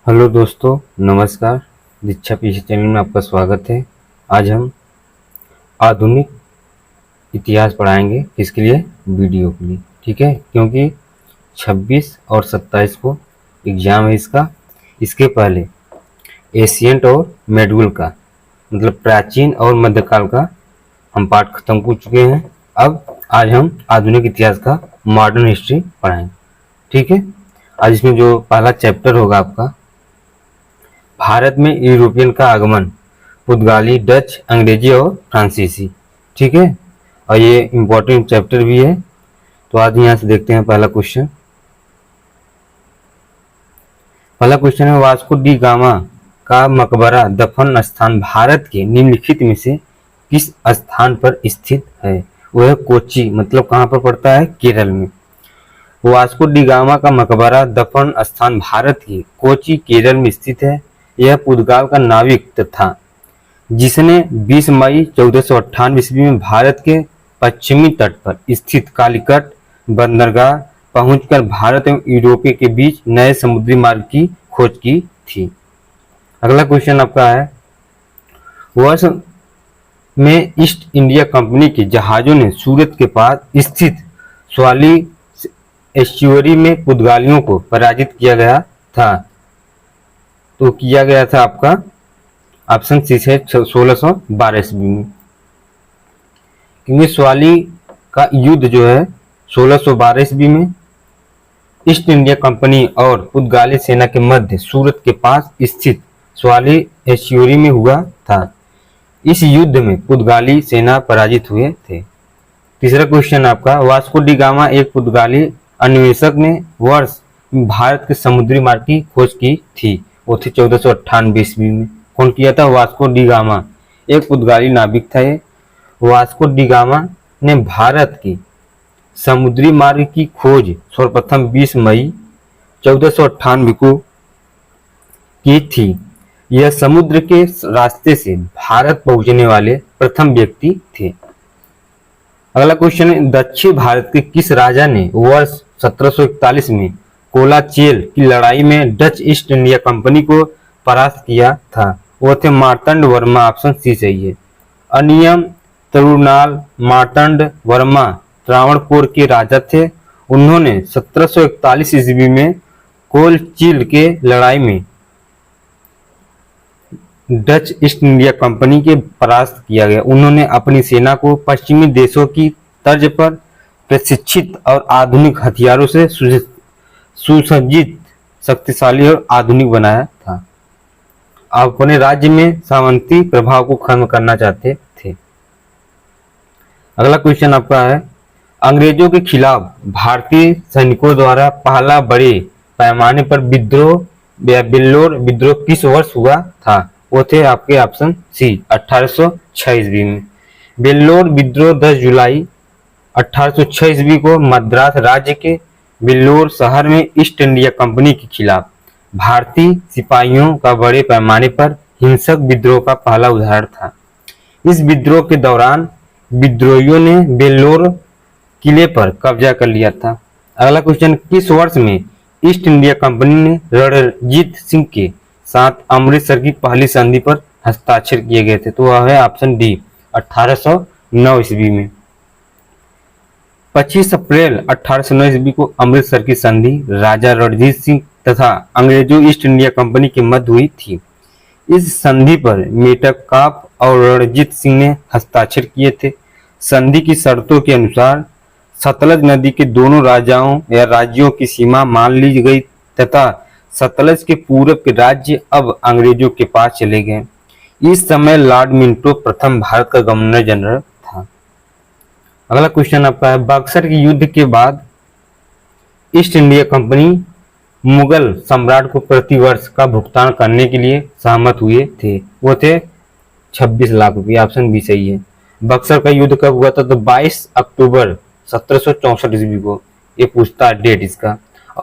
Hello दोस्तों, नमस्कार। दीक्षा पीछे चैनल में आपका स्वागत है। आज हम आधुनिक इतिहास पढ़ाएंगे। किसके लिए? वीडियो के लिए, ठीक है, क्योंकि 26 और 27 को एग्जाम है इसका। इसके पहले एशियंट और मेडुअल का, मतलब प्राचीन और मध्यकाल का हम पाठ खत्म कर चुके हैं। अब आज हम आधुनिक इतिहास का मॉडर्न हिस्ट्री पढ़ाएंगे, ठीक है। आज इसमें जो पहला चैप्टर होगा आपका, भारत में यूरोपियन का आगमन, पुर्तगाली, डच, अंग्रेजी और फ्रांसीसी, ठीक है। और ये इम्पोर्टेंट चैप्टर भी है। तो आज यहाँ से देखते हैं पहला क्वेश्चन। पहला क्वेश्चन है, वास्को डी गामा का मकबरा दफन स्थान भारत के निम्नलिखित में से किस स्थान पर स्थित है? वह कोच्चि, मतलब कहाँ पर पड़ता है? केरल में। वास्को डी गामा का मकबरा दफन स्थान भारत के कोच्चि, केरल में स्थित है। यह पुर्तगाल का नाविक था जिसने 20 मई 1498 ईस्वी में भारत के पश्चिमी तट पर स्थित कालीकट बंदरगाह पहुंचकर भारत एवं यूरोप के बीच नए समुद्री मार्ग की खोज की थी। अगला क्वेश्चन आपका है, वर्ष में ईस्ट इंडिया कंपनी के जहाजों ने सूरत के पास स्थित स्वाली एस्चुअरी में पुर्तगालियों को पराजित किया गया था। तो किया गया था आपका ऑप्शन सी है 1612 ईस्वी में, क्योंकि स्वाली का युद्ध जो है 1612 ईस्वी में ईस्ट इंडिया कंपनी और पुर्तगाली सेना के मध्य सूरत के पास स्थित स्वाली एस्चुअरी में हुआ था। इस युद्ध में पुर्तगाली सेना पराजित हुए थे। तीसरा क्वेश्चन आपका, वास्को डी गामा एक पुर्तगाली अन्वेषक ने वर्ष में भारत के समुद्री मार्ग की खोज की थी। वो थी 1498 ईस्वी में। कौन किया था? वास्को डी गामा, एक पुर्तगाली नाविक था ये। वास्को डी गामा ने भारत की समुद्री मार्ग की खोज सर्वप्रथम 20 मई 1498 को की थी। यह समुद्र के रास्ते से भारत पहुंचने वाले प्रथम व्यक्ति थे। अगला क्वेश्चन है, दक्षिण भारत के किस राजा ने वर्ष 1741 में कोलाचेल की लड़ाई में डच ईस्ट इंडिया कंपनी को परास्त किया था? वो थे मार्तंड वर्मा। ऑप्शन सी सही है। अनियम तरुणाल मार्तंड वर्मा त्रावणकोर के राजा थे। उन्होंने 1741 ईस्वी में कोलचील के लड़ाई में डच ईस्ट इंडिया कंपनी के परास्त किया गया। उन्होंने अपनी सेना को पश्चिमी देशों की तर्ज पर प्रशिक्षित और आधुनिक हथियारों से सुसज्जित, शक्तिशाली और आधुनिक बनाया था। अपने राज्य में सामंती प्रभाव को खत्म करना चाहते थे। अगला क्वेश्चन आपका है, अंग्रेजों के खिलाफ भारतीय सैनिकों द्वारा पहला बड़े पैमाने पर विद्रोह या बेल्लोर विद्रोह किस वर्ष हुआ था? वो थे आपके ऑप्शन सी 1806 ईस्वी में। बेल्लोर विद्रोह 10 जुलाई 1806 ईस्वी को मद्रास राज्य के वेल्लोर शहर में ईस्ट इंडिया कंपनी के खिलाफ भारतीय सिपाहियों का बड़े पैमाने पर हिंसक विद्रोह का पहला उदाहरण था। इस विद्रोह के दौरान विद्रोहियों ने वेल्लोर किले पर कब्जा कर लिया था। अगला क्वेश्चन, किस वर्ष में ईस्ट इंडिया कंपनी ने रणजीत सिंह के साथ अमृतसर की पहली संधि पर हस्ताक्षर किए गए थे? तो वह है ऑप्शन डी 1809 ईस्वी में। 25 अप्रैल 1809 ईस्वी को अमृतसर की संधि राजा रणजीत सिंह तथा अंग्रेजों ईस्ट इंडिया कंपनी के मध्य हुई थी। इस संधि पर मेटकाप और रणजीत सिंह ने हस्ताक्षर किए थे। संधि की शर्तों के अनुसार सतलज नदी के दोनों राजाओं या राज्यों की सीमा मान ली गई तथा सतलज के पूर्व के राज्य अब अंग्रेजों के पास चले गए। इस समय लॉर्ड मिंटो प्रथम भारत का गवर्नर जनरल था। अगला क्वेश्चन आपका है, बक्सर के युद्ध के बाद ईस्ट इंडिया कंपनी मुगल सम्राट को प्रतिवर्ष का भुगतान करने के लिए सहमत हुए थे। वो थे 26 लाख रुपये। ऑप्शन बी सही है। बक्सर का युद्ध कब हुआ था? तो 22 अक्टूबर 1764 ईस्वी को। ये पूछता है डेट इसका।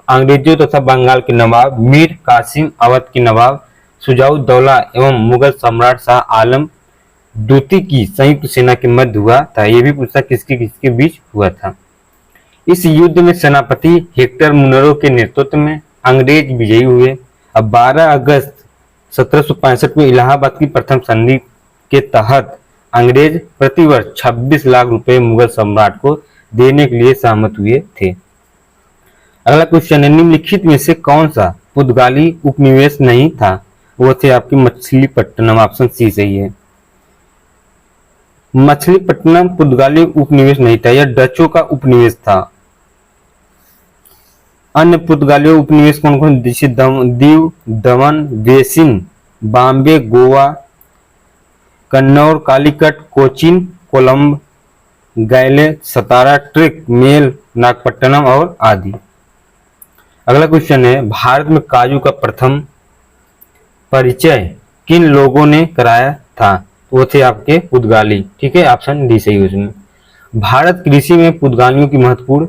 अंग्रेजों तथा बंगाल के नवाब मीर कासिम, अवध के नवाब सुजाउद्दौला एवं मुगल सम्राट शाह आलम द्वितीय की संयुक्त सेना के मध्य हुआ था। ये भी पूछता किसके किसके बीच हुआ था। इस युद्ध में सेनापति हेक्टर मुनरो के नेतृत्व में अंग्रेज विजयी हुए। अब 12 अगस्त 1765 में इलाहाबाद की प्रथम संधि के तहत अंग्रेज प्रतिवर्ष 26 लाख रुपए मुगल सम्राट को देने के लिए सहमत हुए थे। अगला क्वेश्चन है, निम्नलिखित में से कौन सा पुर्तगाली उपनिवेश नहीं था? वो थे आपकी मछलीपट्टनम, ऑप्शन सी सही है। मछलीपट्टनम पुर्तगाली उपनिवेश नहीं था, यह डचों का उपनिवेश था। अन्य पुर्तगाली उपनिवेश कौन कौन? जैसे दीव, दमन, वेसिन, बॉम्बे, गोवा, कन्नौर, कालीकट, कोचीन, कोलंब, गैले, सतारा, ट्रिक, मेल, नागपट्टनम और आदि। अगला क्वेश्चन है, भारत में काजू का प्रथम परिचय किन लोगों ने कराया था? वो थे आपके पुर्तगाली। ठीक है, ऑप्शन डी सही है उसमें। भारत कृषि में पुर्तगालियों की महत्वपूर्ण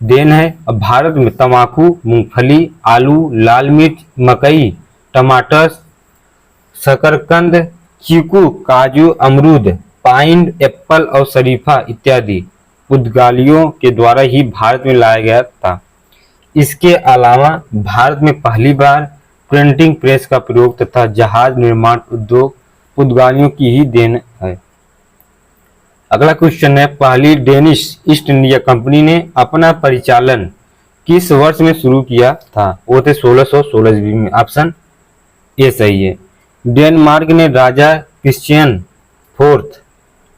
देन है। अब भारत में तंबाकू, मूंगफली, आलू, लाल मिर्च, मकई, टमाटर, शकरकंद, चीकू, काजू, अमरूद, पाइन एप्पल और शरीफा इत्यादि पुर्तगालियों के द्वारा ही भारत में लाया गया था। इसके अलावा भारत में पहली बार प्रिंटिंग प्रेस का प्रयोग तथा जहाज निर्माण उद्योग पुर्तगालियों की ही देन है। अगला क्वेश्चन है, पहली डेनिश ईस्ट इंडिया कंपनी ने अपना परिचालन किस वर्ष में शुरू किया था? वो थे 1616 ईस्वी में, ऑप्शन ए सही है। डेनमार्क ने राजा क्रिश्चियन IV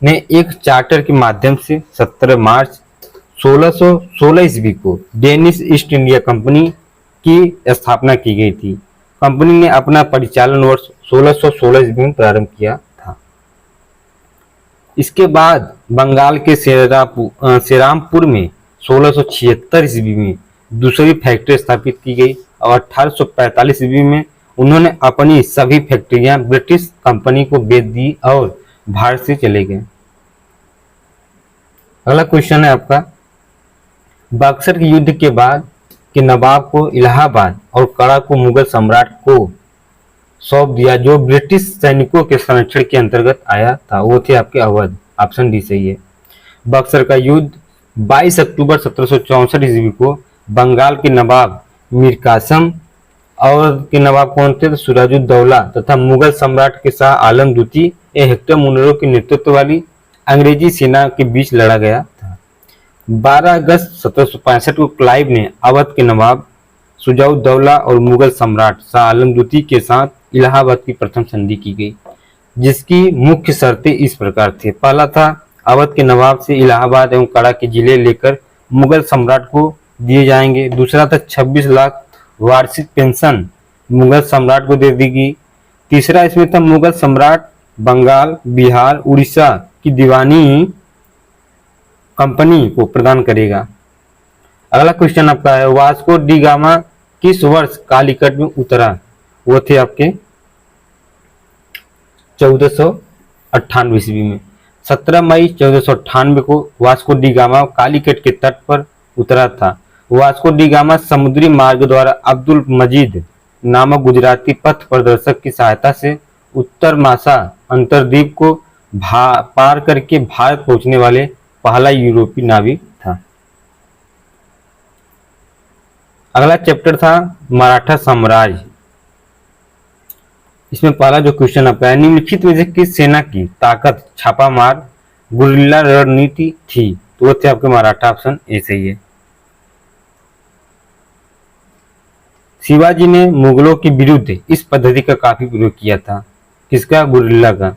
ने एक चार्टर के माध्यम से 17 मार्च 1616 ईस्वी को डेनिश ईस्ट इंडिया कंपनी की स्थापना की गई थी। कंपनी ने अपना परिचालन वर्ष 1616 ईस्वी में प्रारंभ किया था। इसके बाद बंगाल के श्रीरामपुर में 1676 ईस्वी में दूसरी फैक्ट्री स्थापित की गई और 1845 ईस्वी में उन्होंने अपनी सभी फैक्ट्रियां ब्रिटिश कंपनी को बेच दी और भारत से चले गए। अगला क्वेश्चन है आपका, बक्सर के युद्ध के बाद के नवाब को इलाहाबाद और कड़ा को मुगल सम्राट को सौंप दिया जो ब्रिटिश सैनिकों के संरक्षण के अंतर्गत आया था? वो थे आपके अवध, ऑप्शन डी सही है। बक्सर का युद्ध 22 अक्टूबर 1764 ईस्वी को बंगाल के नवाब मीर कासम और के नवाब कौन थे? सिराजुद्दौला तथा मुगल सम्राट के शाह आलम द्वितीय हेक्टर मुनरो के नेतृत्व वाली अंग्रेजी सेना के बीच लड़ा गया था। 12 अगस्त 1765 को क्लाइव ने अवध के नवाब सिराजुद्दौला और मुगल सम्राट शाह आलम द्वितीय के साथ इलाहाबाद की प्रथम संधि की गई, जिसकी मुख्य शर्तें इस प्रकार थी। पहला था, अवध के नवाब से इलाहाबाद एवं कड़ा के जिले लेकर मुगल सम्राट को दिए जाएंगे। दूसरा था 26 लाख वार्षिक पेंशन मुगल सम्राट को दे देगी। तीसरा इसमें था, मुगल सम्राट बंगाल, बिहार, उड़ीसा की दीवानी कंपनी को प्रदान करेगा। अगला क्वेश्चन आपका है, वास्को डी गामा किस वर्ष कालीकट में उतरा? वो थे आपके 1498 ईस्वी में। 17 मई 1498 को वास्को डी गामा कालीकट के तट पर उतरा था। वास्को डी गामा समुद्री मार्ग द्वारा अब्दुल मजीद नामक गुजराती पथ प्रदर्शक की सहायता से उत्तर मासा अंतरद्वीप को पार करके भारत पहुंचने वाले पहला यूरोपीय नाविक था। अगला चैप्टर था मराठा साम्राज्य। इसमें पहला जो क्वेश्चन आपका है, निम्नलिखित में से किस सेना की ताकत छापामार गुरिल्ला रणनीति थी? तो वो थे आपके मराठा, ऑप्शन ए सही है। शिवाजी ने मुगलों के विरुद्ध इस पद्धति का काफी प्रयोग किया था, किसका? गुरिल्ला का।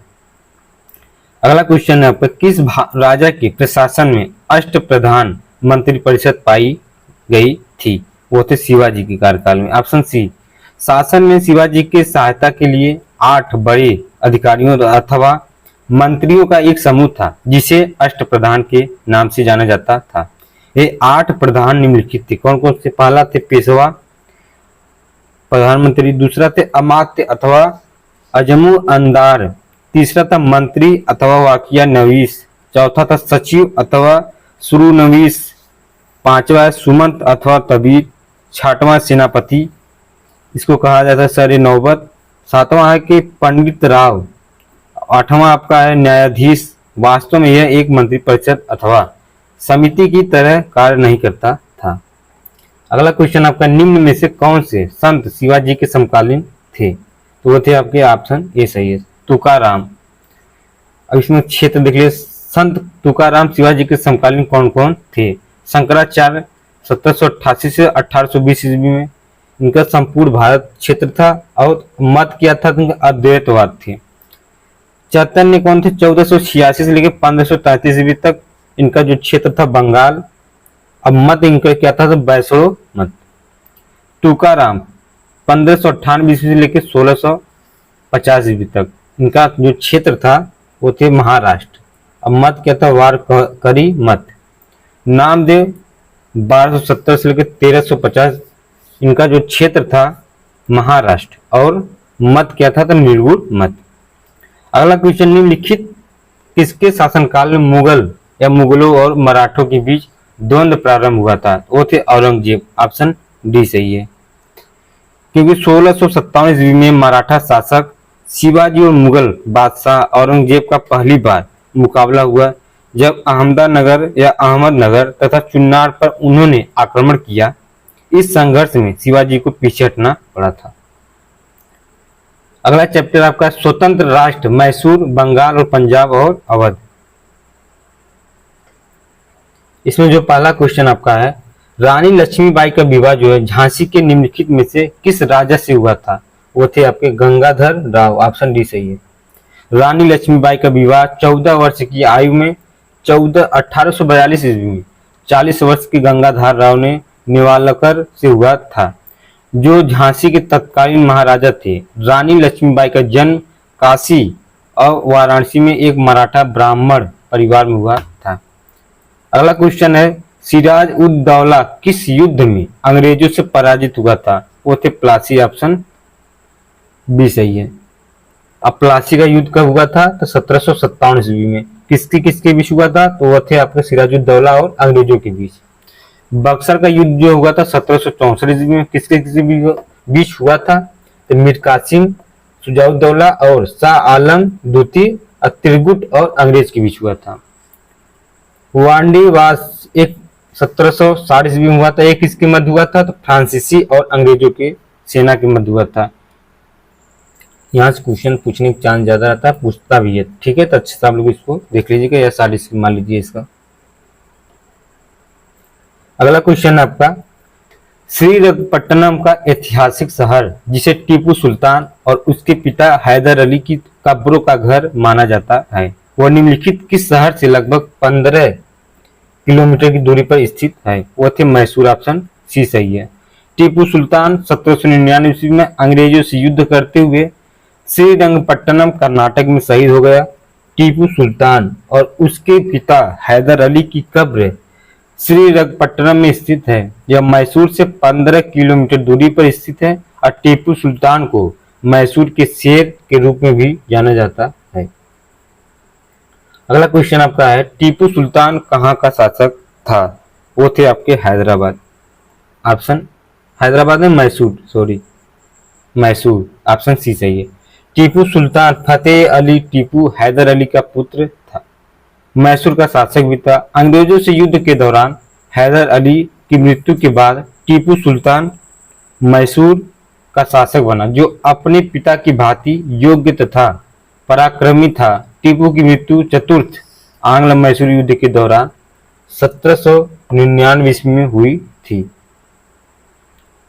अगला क्वेश्चन है आपका, किस राजा के प्रशासन में अष्टप्रधान मंत्रिपरिषद पाई गई थी? वो थे शिवाजी के कार्यकाल में, ऑप्शन सी। शासन में शिवाजी के सहायता के लिए 8 बड़े अधिकारियों अथवा मंत्रियों का एक समूह था, जिसे अष्टप्रधान के नाम से जाना जाता था। ये 8 प्रधान निम्नलिखित थे, कौन कौन से? पहला थे पेशवा प्रधानमंत्री, दूसरा थे अमात्य अथवा अजमू अंदार, तीसरा था मंत्री अथवा वाकिया नवीस, चौथा था सचिव अथवा शुरू नवीस, पांचवा सुमंत अथवा तबीर, छठवां सेनापति, इसको कहा जाता है सर नौबत, सातवां है कि पंडित राव, आठवां आपका है न्यायाधीश। वास्तव में यह एक मंत्रिपरिषद अथवा समिति की तरह कार्य नहीं करता था। अगला क्वेश्चन आपका, निम्न में से कौन से संत शिवाजी के समकालीन थे? तो वो थे आपके ऑप्शन ए सही है, तुकाराम। अब इसमें क्षेत्र देख लीजिए, संत तुकाराम शिवाजी के समकालीन कौन कौन थे? शंकराचार्य 1788 से 1820 ईस्वी में इनका संपूर्ण भारत क्षेत्र था और मत क्या था, इनका अद्वैतवाद थे। चैतन्य कौन थे? 1486 से लेकर 1533 ईस्वी तक इनका जो क्षेत्र था बंगाल। अब मत इनका क्या था? तो वैष्णव मत। तुकाराम 1598 ईस्वी से लेकर 1650 ईस्वी तक इनका जो क्षेत्र था वो थे महाराष्ट्र। अब मत क्या था? वारकरी मत। नामदेव 1270 से लेकर 1350 इनका जो क्षेत्र था महाराष्ट्र और मत क्या था? तो निर्गुण मत। अगला क्वेश्चन, निम्नलिखित किसके शासनकाल में मुगल या मुगलों और मराठों के बीच द्वंद्व प्रारंभ हुआ था? वो थे औरंगजेब। ऑप्शन डी सही है, क्योंकि 1657 ईस्वी में मराठा शासक शिवाजी और मुगल बादशाह औरंगजेब का पहली बार मुकाबला हुआ, जब अहमदनगर या अहमदनगर तथा चुन्नार पर उन्होंने आक्रमण किया। इस संघर्ष में शिवाजी को पीछे हटना पड़ा था। अगला चैप्टर आपका, स्वतंत्र राष्ट्र मैसूर, बंगाल और पंजाब और अवध। इसमें जो पहला क्वेश्चन आपका है, रानी लक्ष्मीबाई का विवाह जो है झांसी के निम्नलिखित में से किस राजा से हुआ था? वो थे आपके गंगाधर राव। ऑप्शन डी सही है। रानी लक्ष्मीबाई का विवाह 14 वर्ष की आयु में 1842 ईस्वी में 40 वर्ष के गंगाधर राव ने नेवालकर से हुआ था, जो झांसी के तत्कालीन महाराजा थे। रानी लक्ष्मीबाई का जन्म काशी और वाराणसी में एक मराठा ब्राह्मण परिवार में हुआ था। अगला क्वेश्चन है, सिराज उद दौला किस युद्ध में अंग्रेजों से पराजित हुआ था? वो थे प्लासी। ऑप्शन बी सही है। अब प्लासी का युद्ध कब हुआ था? तो 1757 ईस्वी में। किसके बीच हुआ था? तो वह थे आपके सिराजुद्दौला और अंग्रेजों के बीच। बक्सर का युद्ध जो हुआ था 1764 ईस्वी में, किसके बीच हुआ था? तो मीर कासिम, शुजाउद्दौला और शाह आलम द्वितीय त्रिगुट और अंग्रेज के बीच हुआ था। वांडीवास एक 1760 ईस्वी में हुआ था। एक किसके मध्य हुआ था? तो फ्रांसीसी और अंग्रेजों के सेना के मध्य हुआ था। यहाँ से क्वेश्चन पूछने का चांस ज्यादा रहता है, पूछता भी है। ठीक है, तो अच्छे से आप लोग इसको देख लीजिएगा या सारी मान लीजिए इसका। अगला क्वेश्चन आपका, श्रीरंगपट्टनम का ऐतिहासिक शहर जिसे टीपू सुल्तान और उसके पिता हैदर अली की कब्रों का घर माना जाता है, वह निम्नलिखित किस शहर से लगभग 15 किलोमीटर की दूरी पर स्थित है? वह थे मैसूर। ऑप्शन सी सही है। टीपू सुल्तान 1799 ईस्वी में अंग्रेजों से युद्ध करते हुए श्रीरंगपट्टनम कर्नाटक में शहीद हो गया। टीपू सुल्तान और उसके पिता हैदर अली की कब्र श्रीरंगपट्टनम में स्थित है। यह मैसूर से 15 किलोमीटर दूरी पर स्थित है और टीपू सुल्तान को मैसूर के शेर के रूप में भी जाना जाता है। अगला क्वेश्चन आपका है, टीपू सुल्तान कहाँ का शासक था? वो थे आपके हैदराबाद। ऑप्शन हैदराबाद में मैसूर। ऑप्शन सी सही है। टीपू सुल्तान फतेह अली टीपू हैदर अली का पुत्र था, मैसूर का शासक भी था। अंग्रेजों से युद्ध के दौरान हैदर अली की मृत्यु के बाद टीपू सुल्तान मैसूर का शासक बना, जो अपने पिता की भांति योग्य तथा पराक्रमी था। टीपू की मृत्यु चतुर्थ आंग्ल मैसूर युद्ध के दौरान 1799 ईस्वी में हुई थी।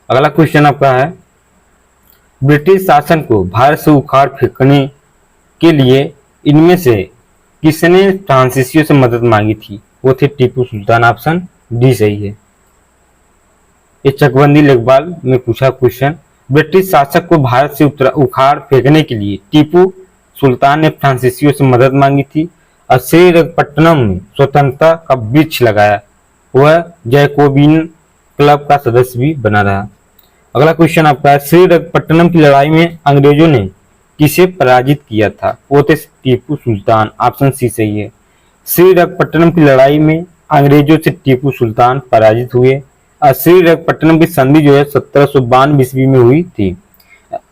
अगला क्वेश्चन आपका है, ब्रिटिश शासन को भारत से उखाड़ फेंकने के लिए इनमें से किसने फ्रांसीसियों से मदद मांगी थी? वो थे टीपू सुल्तान। ऑप्शन डी सही है। ये चकबंदी लेखपाल में पूछा क्वेश्चन, ब्रिटिश शासक को भारत से उखाड़ फेंकने के लिए टीपू सुल्तान ने फ्रांसीसियों से मदद मांगी थी और श्रीरंगपट्टनम में स्वतंत्रता का वृक्ष लगाया। वह जैकोबिन क्लब का सदस्य भी बना रहा। अगला क्वेश्चन आपका है, श्रीरंगपट्टनम की लड़ाई में अंग्रेजों ने किसे पराजित किया था? वो थे टीपू सुल्तान। ऑप्शन सी सही है। श्रीरंगपट्टनम की लड़ाई में अंग्रेजों से टीपू सुल्तान पराजित हुए और श्रीरंगपट्टनम की संधि जो है 1792 ईस्वी में हुई थी।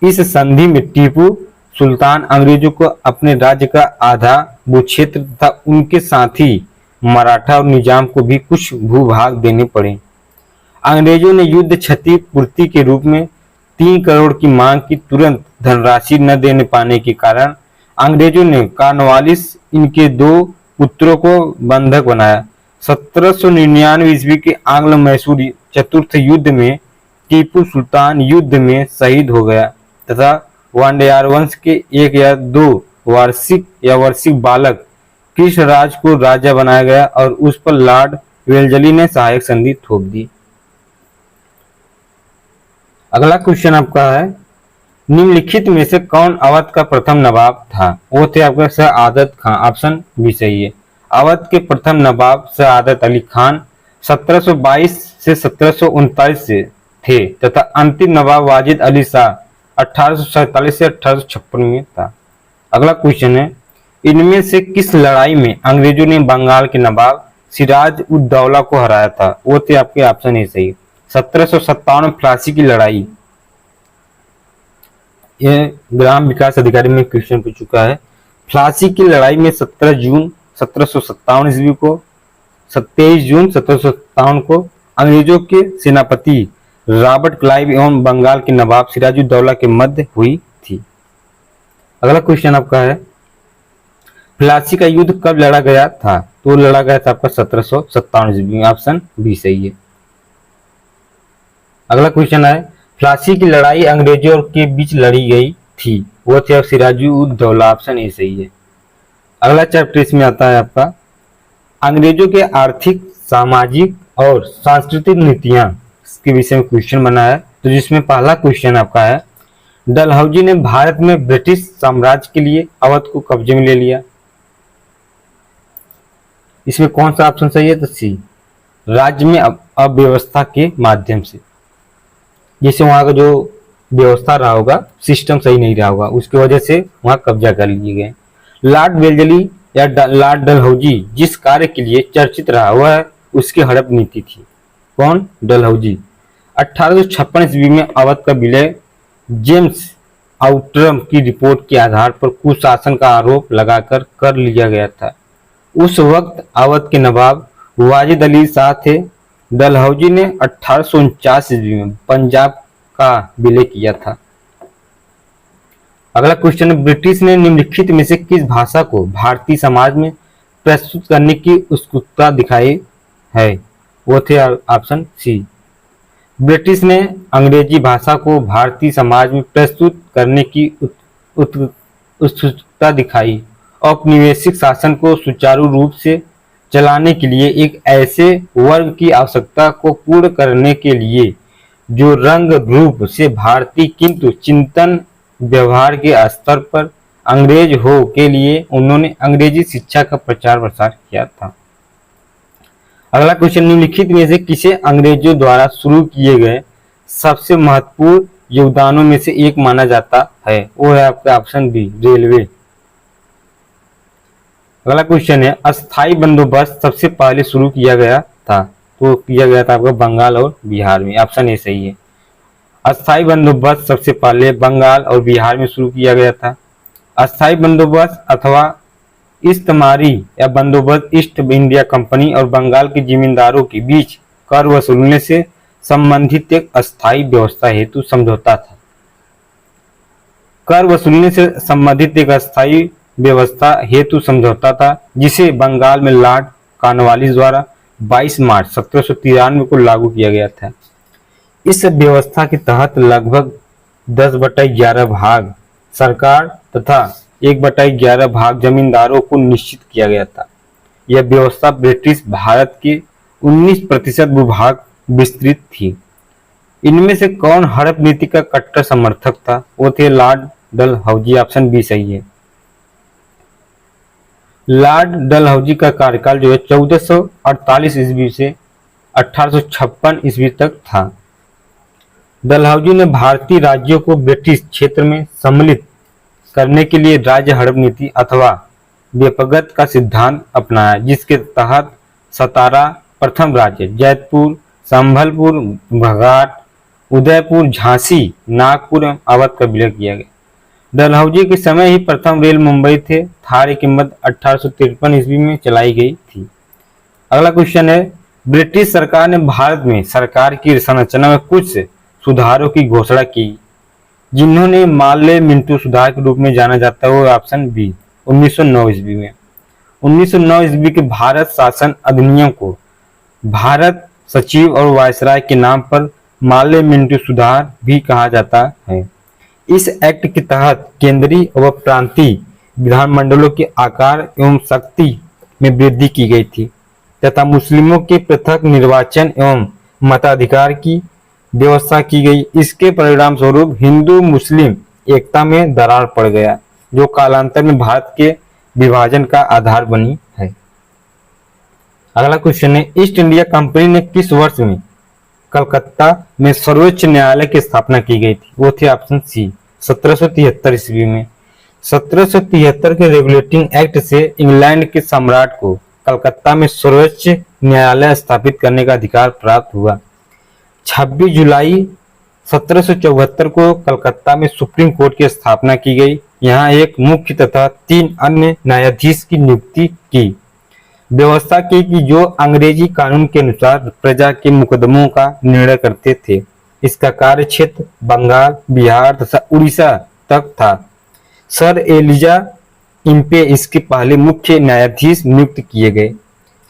इस संधि में टीपू सुल्तान अंग्रेजों को अपने राज्य का आधा भूक्षेत्र तथा उनके साथ ही मराठा और निजाम को भी कुछ भूभाग देने पड़े। अंग्रेजों ने युद्ध क्षतिपूर्ति के रूप में 3 करोड़ की मांग की। तुरंत धनराशि न देने पाने के कारण अंग्रेजों ने कॉर्नवालिस इनके 2 पुत्रों को बंधक बनाया। 1799 ईस्वी के आंग्ल मैसूर चतुर्थ युद्ध में टीपू सुल्तान युद्ध में शहीद हो गया तथा वांडेयार वंश के 1 या 2 वार्षिक बालक कृष्णराज को राजा बनाया गया और उस पर लॉर्ड वेल्जली ने सहायक संधि थोप दी। अगला क्वेश्चन आपका है, निम्नलिखित में से कौन अवध का प्रथम नवाब था? वो थे आपका सआदत खान। ऑप्शन बी सही है। अवध के प्रथम नवाब सआदत अली खान 1722 से 1739 से थे तथा अंतिम नवाब वाजिद अली शाह 1847 से 1856 में था। अगला क्वेश्चन है, इनमें से किस लड़ाई में अंग्रेजों ने बंगाल के नवाब सिराज उद दौला को हराया था? वो थे आपके ऑप्शन ए सही। 1757 प्लासी की लड़ाई। यह ग्राम विकास अधिकारी में क्वेश्चन पूछ चुका है। प्लासी की लड़ाई में 17 जून 1757 ईस्वी को 23 जून 1757 को अंग्रेजों के सेनापति रॉबर्ट क्लाइव एवं बंगाल के नवाब सिराजुद्दौला के मध्य हुई थी। अगला क्वेश्चन आपका है, प्लासी का युद्ध कब लड़ा गया था? तो लड़ा गया था आपका 1757 ईस्वी में। ऑप्शन बी सही है। अगला क्वेश्चन है, प्लासी की लड़ाई अंग्रेजों के बीच लड़ी गई थी। वो थे सिराजुद्दौला। ऑप्शन ए सही है। अगला चैप्टर इसमें आता है आपका, अंग्रेजों के आर्थिक, सामाजिक और सांस्कृतिक नीतियां के विषय में क्वेश्चन बना है। तो जिसमें पहला क्वेश्चन आपका है, डलहौजी ने भारत में ब्रिटिश साम्राज्य के लिए अवध को कब्जे में ले लिया। इसमें कौन सा ऑप्शन सही है? तो सी, राज्य में अव्यवस्था के माध्यम से। जैसे वहां का जो व्यवस्था रहा होगा, सिस्टम सही नहीं रहा होगा, उसकी वजह से वहां कब्जा कर लिए गए। लॉर्ड वेल्जली या लॉर्ड डलहौजी जिस कार्य के लिए चर्चित रहा वह उसकी हड़प नीति थी। कौन? डलहौजी। 1856 ईस्वी में अवध का विलय जेम्स आउटरम की रिपोर्ट के आधार पर कुशासन का आरोप लगाकर कर लिया गया था। उस वक्त अवध के नवाब वाजिद अली शाह थे। डलहौजी ने 1849 ईस्वी में पंजाब का विलय किया था। अगला क्वेश्चन है, ब्रिटिश ने निम्नलिखित में से किस भाषा को भारतीय समाज में प्रस्तुत करने की उत्सुकता दिखाई है? वो थे ऑप्शन सी। ब्रिटिश ने अंग्रेजी भाषा को भारतीय समाज में प्रस्तुत करने की उत्सुकता दिखाई। औपनिवेशिक शासन को सुचारू रूप से चलाने के लिए एक ऐसे वर्ग की आवश्यकता को पूर्ण करने के लिए जो रंग रूप से भारतीय किंतु चिंतन व्यवहार के स्तर पर अंग्रेज हो के लिए उन्होंने अंग्रेजी शिक्षा का प्रचार प्रसार किया था। अगला क्वेश्चन, निम्नलिखित में से किसे अंग्रेजों द्वारा शुरू किए गए सबसे महत्वपूर्ण योगदानों में से एक माना जाता है? वो है आपका ऑप्शन बी, रेलवे। अगला क्वेश्चन है, अस्थाई बंदोबस्त सबसे पहले शुरू किया गया था। तो किया गया था आपका बंगाल और बिहार में। ऑप्शन ए सही है। अस्थाई बंदोबस्त सबसे पहले बंगाल और बिहार में शुरू किया गया था। अस्थाई बंदोबस्त अथवा इस्तेमारी या बंदोबस्त ईस्ट इंडिया कंपनी और बंगाल के जमींदारों के बीच कर वसूलने से संबंधित एक अस्थाई व्यवस्था हेतु समझौता था। कर वसूलने से संबंधित एक अस्थाई व्यवस्था हेतु समझौता था जिसे बंगाल में लॉर्ड कॉर्नवालिस द्वारा 22 मार्च 1793 को लागू किया गया था। इस व्यवस्था के तहत लगभग 10/11 भाग सरकार तथा 1/11 भाग जमींदारों को निश्चित किया गया था। यह व्यवस्था ब्रिटिश भारत के 19% भूभाग विस्तृत थी। इनमें से कौन हड़प नीति का कट्टर समर्थक था? वो थे लॉर्ड डलहौजी। ऑप्शन बी सही है। लॉर्ड डलहौजी का कार्यकाल जो है 1448 ईस्वी से 1856 ईस्वी तक था। डलहौजी ने भारतीय राज्यों को ब्रिटिश क्षेत्र में सम्मिलित करने के लिए राज्य हड़प नीति अथवा व्यपगत का सिद्धांत अपनाया, जिसके तहत सतारा प्रथम राज्य, जयपुर, संभलपुर, बघाट, उदयपुर, झांसी, नागपुर एवं अवध का विलय किया गया। डलहौजी के समय ही प्रथम रेल मुंबई थे थार की कीमत 1853 ईस्वी में चलाई गई थी। अगला क्वेश्चन है, ब्रिटिश सरकार ने भारत में सरकार की संरचना में कुछ सुधारों की घोषणा की, जिन्होंने मार्ले मिंटो सुधार के रूप में जाना जाता है। वो ऑप्शन बी 1909 ईस्वी में। 1909 ईस्वी के भारत शासन अधिनियम को भारत सचिव और वायसराय के नाम पर मार्ले मिंटो सुधार भी कहा जाता है। इस एक्ट के तहत केंद्रीय व प्रांतीय विधानमंडलों के आकार एवं शक्ति में वृद्धि की गई थी तथा मुस्लिमों के पृथक निर्वाचन एवं मताधिकार की व्यवस्था की गई। इसके परिणाम स्वरूप हिंदू मुस्लिम एकता में दरार पड़ गया, जो कालांतर में भारत के विभाजन का आधार बनी है। अगला क्वेश्चन है, ईस्ट इंडिया कंपनी ने किस वर्ष में कलकत्ता में सर्वोच्च न्यायालय की स्थापना की गई थी? वो थे ऑप्शन सी 1773 ईस्वी में। 1773 के रेगुलेटिंग एक्ट से इंग्लैंड के सम्राट को कलकत्ता में सर्वोच्च न्यायालय स्थापित करने का अधिकार प्राप्त हुआ। 26 जुलाई 1774 को कलकत्ता में सुप्रीम कोर्ट की स्थापना की गई। यहाँ एक मुख्य तथा 3 अन्य न्यायाधीश की नियुक्ति की व्यवस्था की कि जो अंग्रेजी कानून के अनुसार प्रजा के मुकदमों का निर्णय करते थे। इसका कार्य क्षेत्र बंगाल, बिहार तथा उड़ीसा तक था। सर एलिजा इम्पे इसके पहले मुख्य न्यायाधीश नियुक्त किए गए।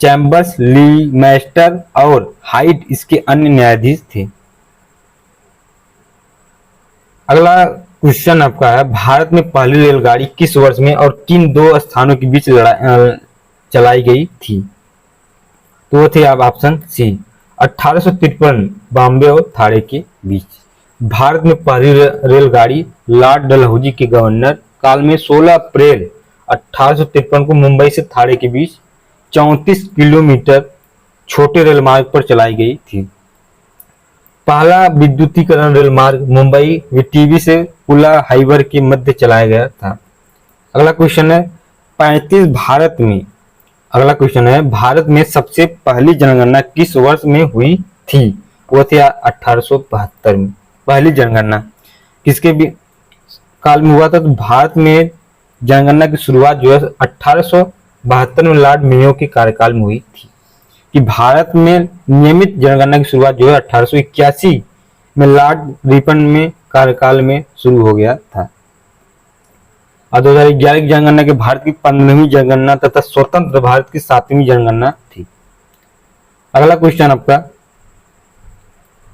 चैम्बर्स, ली, मैस्टर और हाइड इसके अन्य न्यायाधीश थे। अगला क्वेश्चन आपका है, भारत में पहली रेलगाड़ी किस वर्ष में और किन 2 स्थानों के बीच चलाई गई थी? तो वो थे आप ऑप्शन सी 1853 बॉम्बे और थाने के बीच। भारत में पहली रेलगाड़ी लॉर्ड डलहौजी के गवर्नर काल में 16 अप्रैल 1853 को मुंबई से थाने के बीच 34 किलोमीटर छोटे रेलमार्ग पर चलाई गई थी। पहला विद्युतीकरण रेलमार्ग मुंबई वीटीवी से पुला हाइवर के मध्य चलाया गया था। अगला क्वेश्चन है, भारत में सबसे पहली जनगणना किस वर्ष में हुई थी? वो थे 1872 में। पहली जनगणना किसके भी काल में हुआ था? तो भारत में जनगणना की शुरुआत जो है 1872 में लॉर्ड मेयो के कार्यकाल में हुई थी। कि भारत में नियमित जनगणना की शुरुआत जो है 1881 में लॉर्ड रिपन में कार्यकाल में शुरू हो गया था। और 2011 की जनगणना के भारत की 15वीं जनगणना तथा स्वतंत्र भारत की 7वीं जनगणना थी। अगला क्वेश्चन आपका,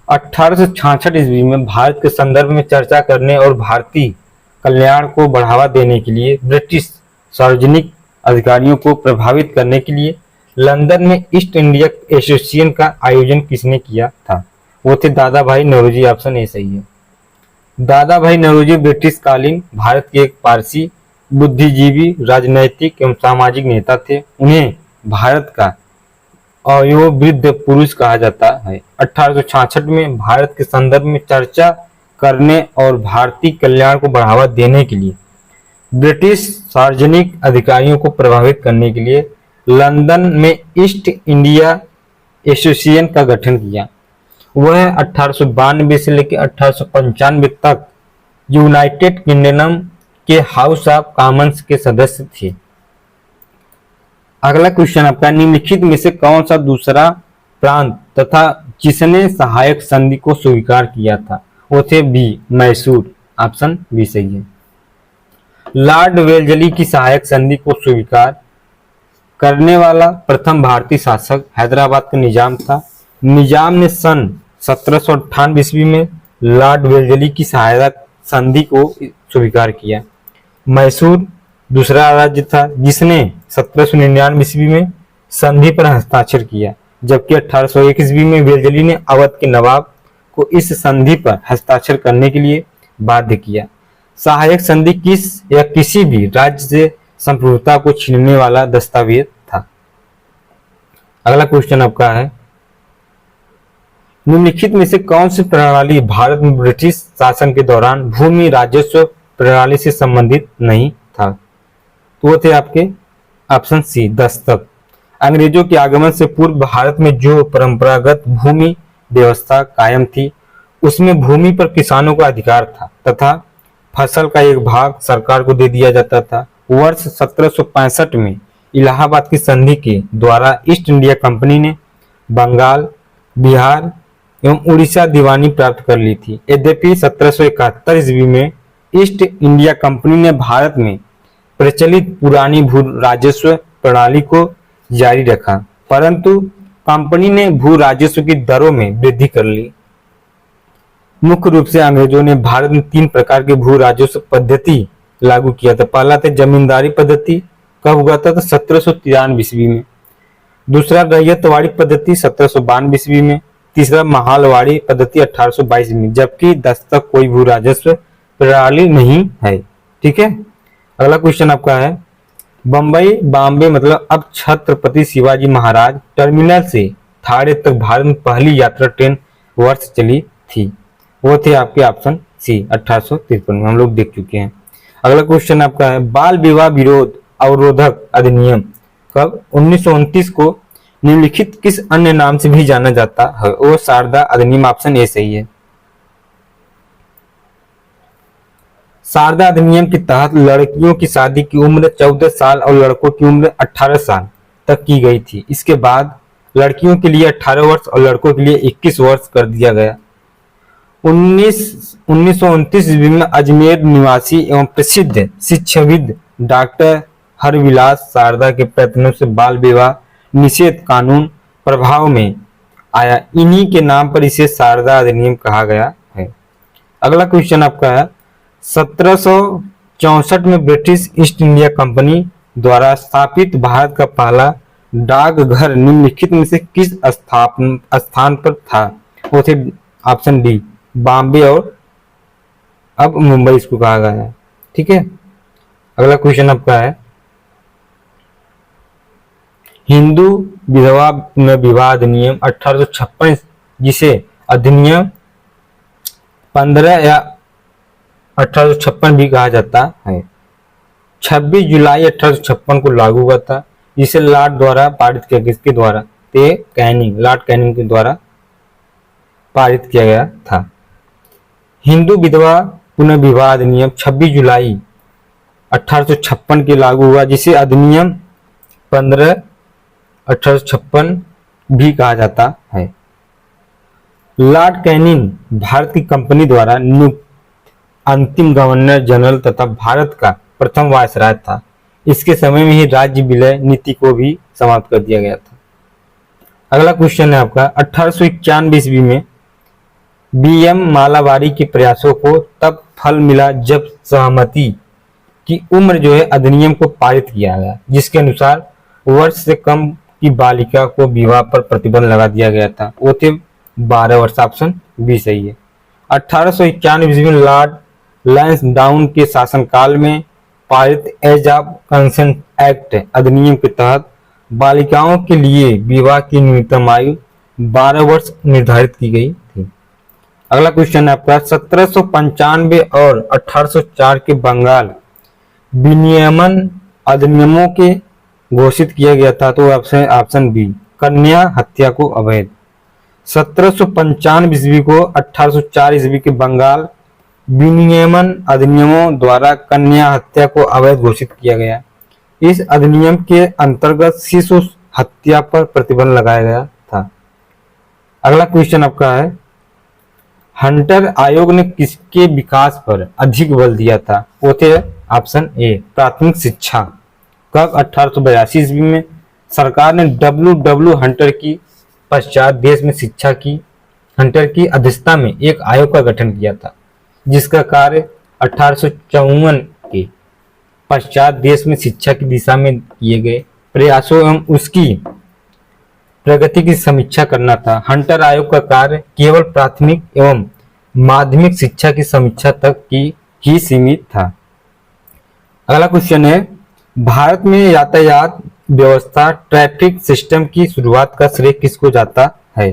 1866 ईस्वी में भारत के संदर्भ में चर्चा करने और भारतीय कल्याण को बढ़ावा देने के लिए ब्रिटिश सार्वजनिक अधिकारियों को प्रभावित करने के लिए लंदन में ईस्ट इंडिया एसोसिएशन का आयोजन किसने किया था? वो थे दादा भाई नौरोजी। ऑप्शन ए सही है। दादा भाई नौरोजी ब्रिटिश कालीन भारत के एक पारसी बुद्धिजीवी, राजनैतिक एवं सामाजिक नेता थे। उन्हें भारत का अयोवृद्ध पुरुष कहा जाता है। 1866 में भारत के संदर्भ में चर्चा करने और भारतीय कल्याण को बढ़ावा देने के लिए ब्रिटिश सार्वजनिक अधिकारियों को प्रभावित करने के लिए लंदन में ईस्ट इंडिया एसोसिएशन का गठन किया। वह 1892 से लेकर 1895 तक यूनाइटेड किंगडम के हाउस ऑफ कॉमन्स के सदस्य थे। अगला क्वेश्चन आपका, निम्नलिखित में से कौन सा दूसरा प्रांत तथा जिसने सहायक संधि को स्वीकार किया था? वो थे बी मैसूर। ऑप्शन बी सही है। लॉर्ड वेल्जली की सहायक संधि को स्वीकार करने वाला प्रथम भारतीय शासक हैदराबाद का निजाम था। निजाम ने सन 1798 ईस्वी में लॉर्ड वेल्जली की सहायक संधि को स्वीकार किया। मैसूर दूसरा राज्य था जिसने 1799 ईस्वी में संधि पर हस्ताक्षर किया, जबकि 1801 ईस्वी में वेल्जली ने अवध के नवाब को इस संधि पर हस्ताक्षर करने के लिए बाध्य किया। सहायक संधि किस या किसी भी राज्य से संप्रभुता को छीनने वाला दस्तावेज था। अगला क्वेश्चन आपका है, निम्नलिखित में से कौन सी प्रणाली भारत में ब्रिटिश शासन के दौरान भूमि राजस्व प्रणाली से संबंधित नहीं था? तो वो थे आपके ऑप्शन सी दस्तक। अंग्रेजों के आगमन से पूर्व भारत में जो परंपरागत भूमि व्यवस्था कायम थी उसमें भूमि पर किसानों का अधिकार था तथा फसल का एक भाग सरकार को दे दिया जाता था। वर्ष 1765 में इलाहाबाद की संधि के द्वारा ईस्ट इंडिया कंपनी ने बंगाल, बिहार एवं उड़ीसा दीवानी प्राप्त कर ली थी। यद्यपि 1771 ईस्वी में ईस्ट इंडिया कंपनी ने भारत में प्रचलित पुरानी भू राजस्व प्रणाली को जारी रखा, परंतु कंपनी ने भू राजस्व की दरों में वृद्धि कर ली। मुख्य रूप से अंग्रेजों ने भारत में 3 प्रकार के भू राजस्व पद्धति लागू किया था। पहला था जमींदारी पद्धति, कब हुआ था? तो 1793 ईस्वी में। दूसरा रैयतवाड़ी पद्धति 1792 ईस्वी में। तीसरा महालवाड़ी पद्धति 1822 में, जबकि 10 तक कोई भू राजस्व प्रणाली नहीं है। ठीक है, अगला क्वेश्चन आपका है, बम्बई बॉम्बे मतलब अब छत्रपति शिवाजी महाराज टर्मिनल से थाने तक भारत में पहली यात्रा ट्रेन वर्ष चली थी। वो थे आपके ऑप्शन सी 1853 में, हम लोग देख चुके हैं। अगला क्वेश्चन आपका है, बाल विवाह विरोध अवरोधक अधिनियम कब? 1929 को निम्नलिखित किस अन्य नाम से भी जाना जाता है? वो शारदा अधिनियम, ऑप्शन ए सही है। शारदा अधिनियम के तहत लड़कियों की शादी की उम्र 14 साल और लड़कों की उम्र 18 साल तक की गई थी। इसके बाद लड़कियों के लिए 18 वर्ष और लड़कों के लिए 21 वर्ष कर दिया गया। 1929 ईस्वी में अजमेर निवासी एवं प्रसिद्ध शिक्षाविद डॉक्टर हरविलास शारदा के प्रयत्नों से बाल विवाह निषेध कानून प्रभाव में आया। इन्हीं के नाम पर इसे शारदा अधिनियम कहा गया है। अगला क्वेश्चन आपका है, 1764 में ब्रिटिश ईस्ट इंडिया कंपनी द्वारा स्थापित भारत का पहला डाकघर निम्नलिखित में से किस स्थान पर था? वो थे ऑप्शन डी बॉम्बे और अब मुंबई इसको कहा गया है। ठीक है, अगला क्वेश्चन आपका है, हिंदू विधवा पुनर्विवाह अधिनियम 1856 जिसे अधिनियम 15 या 1856 भी कहा जाता है, 26 जुलाई 1856 को लागू हुआ था, जिसे लॉर्ड द्वारा पारित किया, किसके द्वारा? लॉर्ड कैनिंग के द्वारा पारित किया गया था। हिंदू विधवा पुनर्विवाह अधिनियम 26 जुलाई 1856 के लागू हुआ, जिसे अधिनियम 15 1856 भी कहा जाता है। लॉर्ड कैनिंग भारत की कंपनी द्वारा नियुक्त अंतिम गवर्नर जनरल तथा भारत का प्रथम वायसराय था। इसके समय में ही राज्य विलय नीति को भी समाप्त कर दिया गया था। अगला क्वेश्चन है आपका, 1891 ईस्वी में बीएम मालाबारी के प्रयासों को तब फल मिला जब सहमति की उम्र जो है अधिनियम को पारित किया गया, जिसके अनुसार वर्ष से कम की बालिका को विवाह पर प्रतिबंध लगा दिया गया था। वो थे 12 वर्ष, ऑप्शन बी सही है। 1891 ईस्वी में लॉर्ड लैंसडाउन के शासनकाल में पारित एज ऑफ कंसेंट एक्ट अधिनियम के तहत बालिकाओं के लिए विवाह की न्यूनतम आयु 12 वर्ष निर्धारित की गई थी। अगला क्वेश्चन है आपका, 1795 और 1804 के बंगाल विनियमन अधिनियमों के घोषित किया गया था, तो ऑप्शन बी कन्या हत्या को अवैध। 1795 ईस्वी को 1804 ईस्वी के बंगाल विनियमन अधिनियमों द्वारा कन्या हत्या को अवैध घोषित किया गया। इस अधिनियम के अंतर्गत शिशु हत्या पर प्रतिबंध लगाया गया था। अगला क्वेश्चन आपका है, हंटर आयोग ने किसके विकास पर अधिक बल दिया था? वो थे ऑप्शन ए प्राथमिक शिक्षा। कब? 1882 ईस्वी में सरकार ने डब्ल्यू हंटर की पश्चात देश में शिक्षा की हंटर की अध्यक्षता में एक आयोग का गठन किया था, जिसका कार्य 1854 के पश्चात देश में शिक्षा की दिशा में किए गए प्रयासों एवं उसकी प्रगति की समीक्षा करना था। हंटर आयोग का कार्य केवल प्राथमिक एवं माध्यमिक शिक्षा की समीक्षा तक ही सीमित था। अगला क्वेश्चन है, भारत में यातायात व्यवस्था ट्रैफिक सिस्टम की शुरुआत का श्रेय किसको जाता है?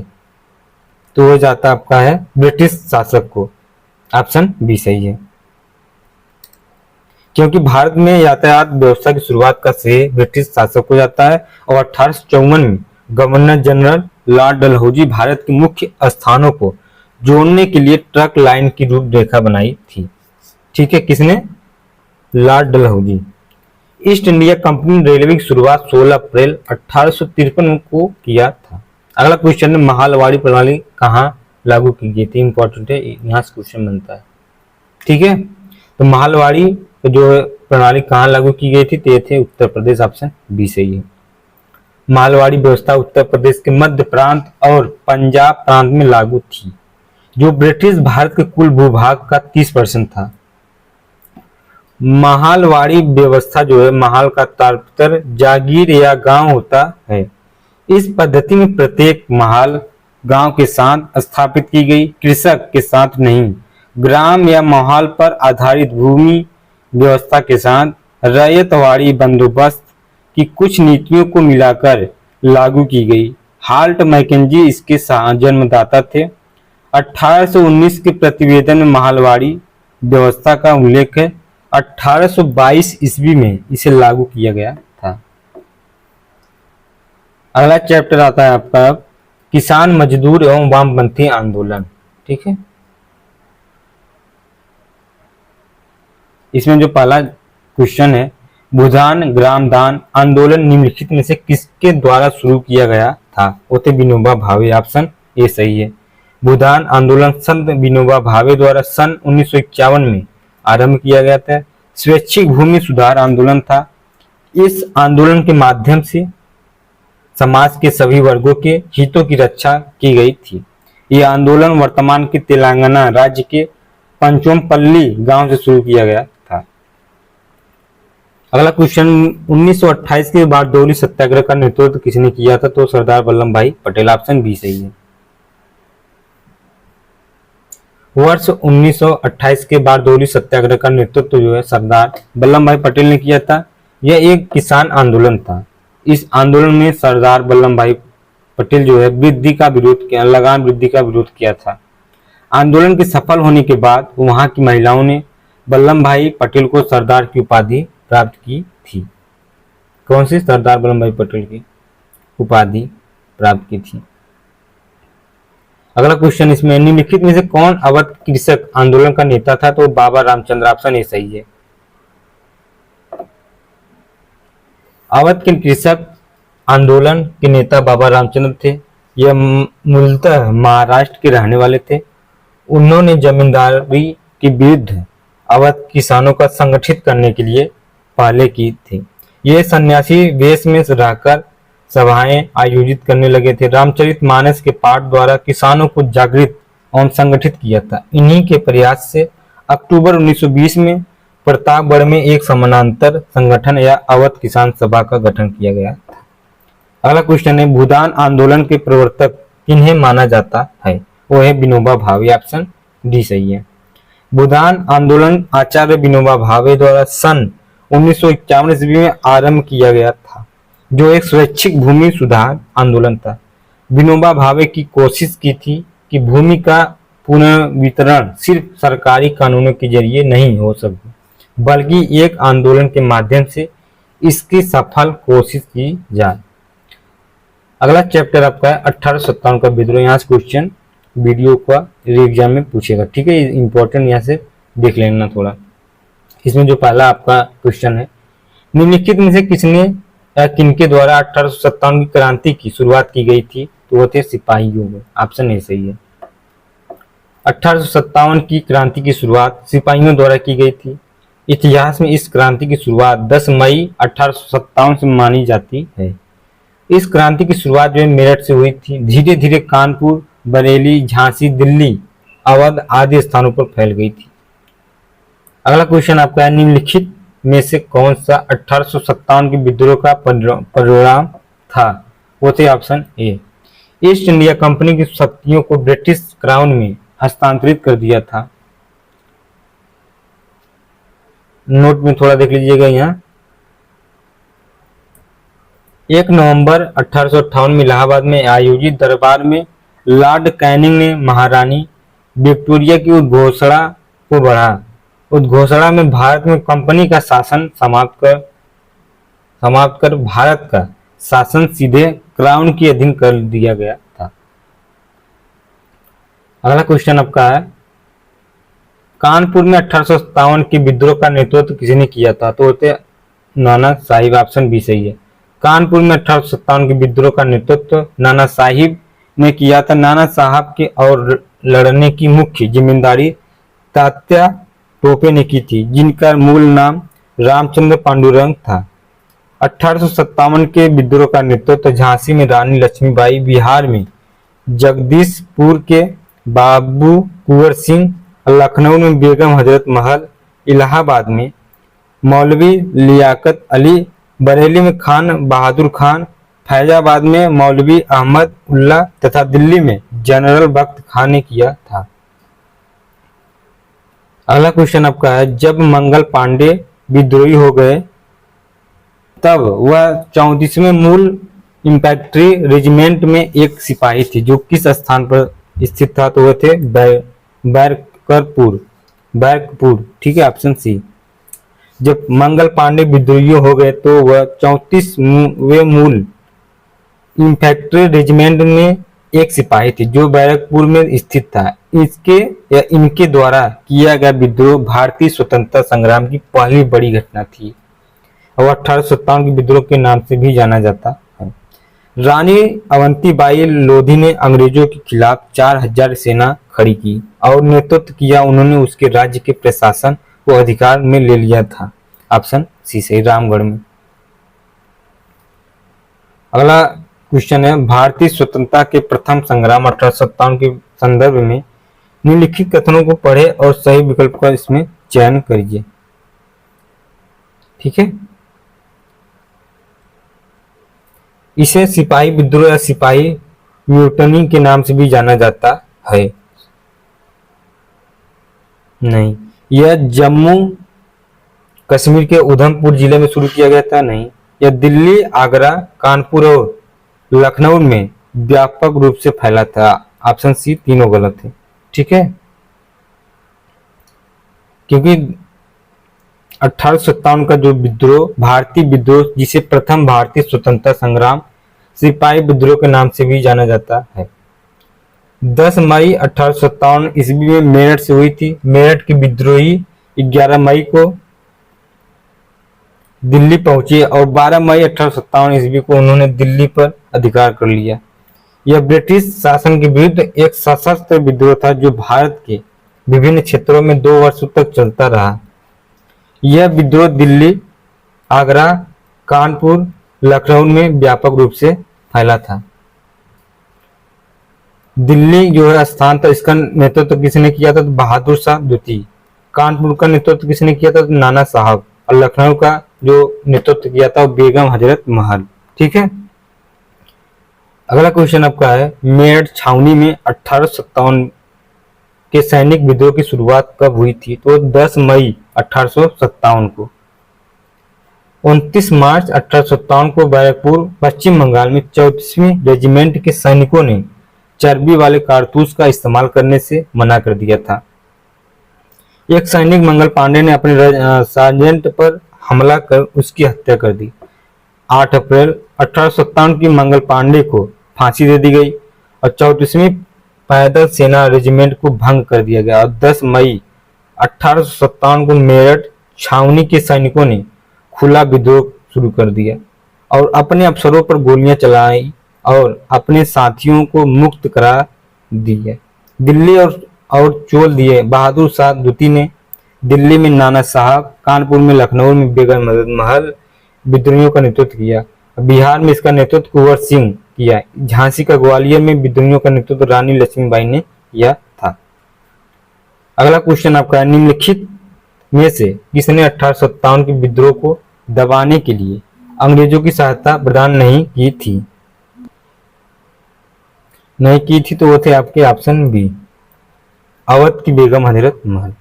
तो वो जाता आपका है ब्रिटिश शासक को। ऑप्शन बी सही है, क्योंकि भारत में यातायात व्यवस्था की शुरुआत का श्रेय ब्रिटिश शासक को जाता है और 1854 में governor general Lord Dalhousie Bharat के मुख्य स्थानों को जोड़ने के लिए ट्रक लाइन की रूपरेखा बनाई थी। ठीक है, किसने? Lord Dalhousie. East India company railway की शुरुआत 16 अप्रैल 1853 को किया था। अगला क्वेश्चन है महालवाड़ी प्रणाली कहाँ लागू की गई थी, इंपॉर्टेंट है, यहाँ से क्वेश्चन बनता है। ठीक है, तो महालवाड़ी जो प्रणाली कहाँ लागू की गई थी, तो ये थे उत्तर प्रदेश, ऑप्शन बी सही है। मालवाड़ी व्यवस्था उत्तर प्रदेश के मध्य प्रांत और पंजाब प्रांत में लागू थी, जो ब्रिटिश भारत के कुल भूभाग का 30% था। महालवाड़ी व्यवस्था जो है, महाल का तात्पर्य जागीर या गांव होता है। इस पद्धति में प्रत्येक महाल गांव के साथ स्थापित की गई, कृषक के साथ नहीं। ग्राम या महाल पर आधारित भूमि व्यवस्था के साथ रैयतवाड़ी बंदोबस्त की कुछ नीतियों को मिलाकर लागू की गई। हाल्ट मैकेंजी इसके जन्मदाता थे। 1819 के प्रतिवेदन में महालवाड़ी व्यवस्था का उल्लेख है। 1822 ईस्वी में इसे लागू किया गया था। अगला चैप्टर आता है आपका किसान मजदूर एवं वामपंथी आंदोलन। ठीक है, इसमें जो पहला क्वेश्चन है, भूदान ग्रामदान आंदोलन निम्नलिखित में से किसके द्वारा शुरू किया गया था, वो थे विनोबा भावे, ऑप्शन ए सही है। भूदान आंदोलन संत विनोबा भावे द्वारा सन 1951 में आरंभ किया गया था। स्वैच्छिक भूमि सुधार आंदोलन था। इस आंदोलन के माध्यम से समाज के सभी वर्गों के हितों की रक्षा की गई थी। यह आंदोलन वर्तमान के तेलंगाना राज्य के पंचमपल्ली गांव से शुरू किया गया था। अगला क्वेश्चन, 1928 के बारडोली सत्याग्रह का नेतृत्व किसने किया था, तो सरदार वल्लभ भाई पटेल, ऑप्शन बी सही है। वर्ष 1928 के बारडोली सत्याग्रह का नेतृत्व जो है सरदार वल्लभ भाई पटेल ने किया था। यह एक किसान आंदोलन था। इस आंदोलन में सरदार वल्लभ भाई पटेल जो है वृद्धि का विरोध किया, लगान वृद्धि का विरोध किया था। आंदोलन के सफल होने के बाद वहां की महिलाओं ने वल्लभ भाई पटेल को सरदार की उपाधि प्राप्त की थी। कौन सी, सरदार वल्लभ भाई पटेल की उपाधि प्राप्त की थी। अगला क्वेश्चन, इसमें निम्नलिखित में से कौन अवध कृषक आंदोलन का नेता था, तो बाबा रामचंद्र, ऑप्शन ए सही है। अवध के कृषक आंदोलन के नेता बाबा रामचंद्र थे। यह मूलतः महाराष्ट्र के रहने वाले थे। उन्होंने जमींदारी के विरुद्ध अवध किसानों का संगठित करने के लिए पहले की थी। ये सन्यासी वेश में रहकर सभाएं आयोजित करने लगे थे। रामचरितमानस के पाठ द्वारा किसानों को जागृत एवं संगठित किया था। इन्हीं के प्रयास से अक्टूबर 1920 में प्रतापगढ़ में एक समानांतर संगठन या अवध किसान सभा का गठन किया गया था। अगला क्वेश्चन है, भूदान आंदोलन के प्रवर्तक किन्हें माना जाता है, वो है विनोबा भावे, ऑप्शन डी सही है। भूदान आंदोलन आचार्य विनोबा भावे द्वारा सन 1951 ईस्वी में आरंभ किया गया था, जो एक स्वैच्छिक भूमि सुधार आंदोलन था। विनोबा भावे की कोशिश की थी कि भूमि का पुनर्वितरण सिर्फ सरकारी कानूनों के जरिए नहीं हो सके, बल्कि एक आंदोलन के माध्यम से इसकी सफल कोशिश की जाए। अगला चैप्टर आपका है 1857 का विद्रोह। यहाँ से क्वेश्चन वीडियो का एग्जाम में पूछेगा। ठीक है, इंपॉर्टेंट यहाँ से देख लेना थोड़ा। इसमें जो पहला आपका क्वेश्चन है, निम्नलिखित में से किसने या किनके द्वारा 1857 की क्रांति की शुरुआत की गई थी, तो वो थे सिपाहियों में, ऑप्शन ए सही है। 1857 की क्रांति की शुरुआत सिपाहियों द्वारा की गई थी। इतिहास में इस क्रांति की शुरुआत 10 मई 1857 से मानी जाती है। इस क्रांति की शुरुआत जो मेरठ से हुई थी, धीरे धीरे कानपुर, बरेली, झांसी, दिल्ली, अवध आदि स्थानों पर फैल गई थी। अगला क्वेश्चन आपका है, निम्नलिखित में से कौन सा 1857 के विद्रोह का परिणाम था, वो थे option A. East India company की शक्तियों को ब्रिटिश क्राउन में हस्तांतरित कर दिया था। नोट में थोड़ा देख लीजिएगा यहाँ। 1 नवंबर 1858 में इलाहाबाद में आयोजित दरबार में लॉर्ड कैनिंग ने महारानी विक्टोरिया की उद्घोषणा को बढ़ा। उद्घोषणा में भारत में कंपनी का शासन समाप्त कर भारत का शासन सीधे क्राउन के अधीन कर दिया गया था। अगला क्वेश्चन आपका है, कानपुर में 1857 के विद्रोह का नेतृत्व किसने किया था, तो होते नाना साहिब, ऑप्शन बी सही है। कानपुर में 1857 के विद्रोह का नेतृत्व नाना साहिब ने किया था। नाना साहब के और लड़ने की मुख्य जिम्मेदारी तात्या टोपे ने की थी, जिनका मूल नाम रामचंद्र पांडुरंग था। 1857 के विद्रोह का नेतृत्व झांसी में रानी लक्ष्मीबाई, बिहार में जगदीशपुर के बाबू कुंवर सिंह, लखनऊ में बेगम हजरत महल, इलाहाबाद में मौलवी लियाकत अली, बरेली में खान बहादुर खान, फैजाबाद में मौलवी अहमद उल्ला तथा दिल्ली में जनरल बख्त खान ने किया था। अगला क्वेश्चन आपका है, जब मंगल पांडे विद्रोही हो गए तब वह 34वें मूल इंफैंट्री रेजिमेंट में एक सिपाही थे, जो किस स्थान पर स्थित था? तो वह थे बैरकपुर। ठीक है, ऑप्शन सी। जब मंगल पांडे विद्रोही हो गए तो वह 34वें मूल इंफैंट्री रेजिमेंट में एक सिपाही थे, जो बैरकपुर में स्थित था। इसके या इनके द्वारा किया गया विद्रोह भारतीय स्वतंत्रता संग्राम की पहली बड़ी घटना थी और 1857 के विद्रोह के नाम से भी जाना जाता है। रानी अवंतीबाई लोधी ने अंग्रेजों के खिलाफ 4000 सेना खड़ी की और नेतृत्व किया। उन्होंने उसके राज्य के प्रशासन को अधिकार में ले लिया था। ऑप्शन सी सही, रामगढ़ में। अगला क्वेश्चन है, भारतीय स्वतंत्रता के प्रथम संग्राम 1857 के संदर्भ में निम्नलिखित कथनों को पढ़े और सही विकल्प का इसमें चयन करिए। ठीक है, इसे सिपाही विद्रोह या सिपाही म्यूटनी के नाम से भी जाना जाता है। नहीं, यह जम्मू कश्मीर के उधमपुर जिले में शुरू किया गया था। नहीं, यह दिल्ली, आगरा, कानपुर और लखनऊ में व्यापक रूप से फैला था। ऑप्शन सी तीनों गलत है। ठीक है, क्योंकि 1857 का जो विद्रोह, भारतीय विद्रोह, जिसे प्रथम भारतीय स्वतंत्रता संग्राम सिपाही विद्रोह के नाम से भी जाना जाता है, 10 मई 1857 ईस्वी में मेरठ से हुई थी। मेरठ के विद्रोही 11 मई को दिल्ली पहुंचे और 12 मई 1857 ईस्वी को उन्होंने दिल्ली पर अधिकार कर लिया। यह ब्रिटिश शासन के विरुद्ध एक सशस्त्र विद्रोह था, जो भारत के विभिन्न क्षेत्रों में 2 वर्षों तक चलता रहा। यह विद्रोह दिल्ली, आगरा, कानपुर, लखनऊ में व्यापक रूप से फैला था। दिल्ली जो है स्थान था, इसका नेतृत्व किसने किया था? तो बहादुर शाह द्वितीय। कानपुर का नेतृत्व किसने किया था? तो नाना साहब। और लखनऊ का जो नेतृत्व किया था वो बेगम हजरत महल। ठीक है, अगला क्वेश्चन आपका है, मेरठ छावनी में 1857 के सैनिक विद्रोह की शुरुआत कब हुई थी? तो 10 मई 1857 को। 29 मार्च 1857 को बैरकपुर, पश्चिम बंगाल में 34वीं रेजिमेंट के सैनिकों ने चर्बी वाले कारतूस का इस्तेमाल करने से मना कर दिया था। एक सैनिक मंगल पांडे ने अपने सार्जेंट पर हमला कर उसकी हत्या कर दी। 8 अप्रैल 1857 की मंगल पांडे को फांसी दे दी गई और 34वीं पैदल सेना रेजिमेंट को भंग कर दिया गया और 10 मई 1857 को मेरठ छावनी के सैनिकों ने खुला विद्रोह शुरू कर दिया और अपने अफसरों पर गोलियां चलाई और अपने साथियों को मुक्त करा दिया। दिल्ली और चोल दिए बहादुर शाह द्वितीय ने दिल्ली में नाना साहब, कानपुर में, लखनऊ में बेगम हजरत महल विद्रोहियों का नेतृत्व किया। बिहार में इसका नेतृत्व कुंवर सिंह किया। झांसी का ग्वालियर में विद्रोहियों का नेतृत्व रानी लक्ष्मीबाई ने किया था। अगला क्वेश्चन आपका है, निम्नलिखित में से किसने 1857 के विद्रोह को दबाने के लिए अंग्रेजों की सहायता प्रदान नहीं की थी? तो वो थे आपके ऑप्शन बी, अवध की बेगम हजरत महल।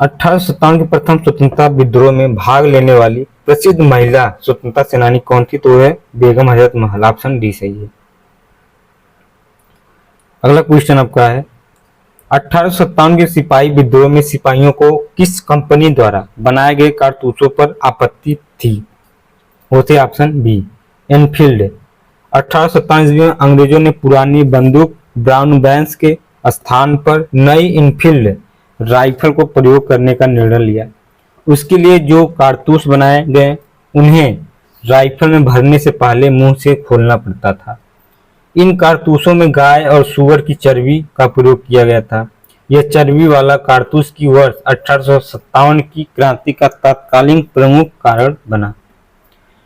1857 के प्रथम स्वतंत्रता विद्रोह में भाग लेने वाली प्रसिद्ध महिला स्वतंत्रता सेनानी कौन थी? तो है बेगम हजरत महल। ऑप्शन डी सही है। अगला क्वेश्चन आपका है, 1857 के सिपाही विद्रोह में सिपाहियों को किस कंपनी द्वारा बनाए गए कारतूसों पर आपत्ति थी? वो थे ऑप्शन बी, एनफील्ड। 1857 में अंग्रेजों ने पुरानी बंदूक ब्राउन बैंस के स्थान पर नई इनफील्ड राइफल को प्रयोग करने का निर्णय लिया। उसके लिए जो कारतूस बनाए गए उन्हें राइफल में भरने से पहले मुंह से खोलना पड़ता था। इन कारतूसों में गाय और सूअर की चर्बी का प्रयोग किया गया था। यह चर्बी वाला कारतूस की वर्ष 1857 की क्रांति का तत्कालीन प्रमुख कारण बना।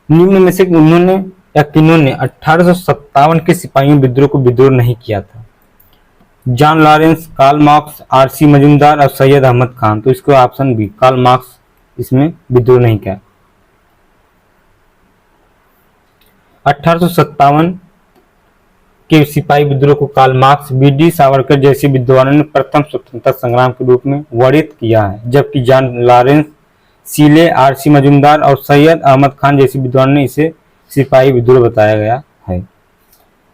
निम्न में से उन्होंने या किन्होंने 1857 के सिपाहियों विद्रोह को विद्रोह नहीं किया था? John Lawrence, Karl Marx, RC Majumdar और सैयद अहमद खान। तो इसको ऑप्शन बी, कार्ल मार्क्स इसमें विद्रोह नहीं किया। 1857 के सिपाही विद्रोह को कार्ल मार्क्स, बी.डी. सावरकर जैसे विद्वानों ने प्रथम स्वतंत्रता संग्राम के रूप में वर्णित किया है, जबकि जॉन लॉरेंस, सीले, आरसी मजूमदार और सैयद अहमद खान जैसे विद्वानों ने इसे सिपाही विद्रोह बताया गया है।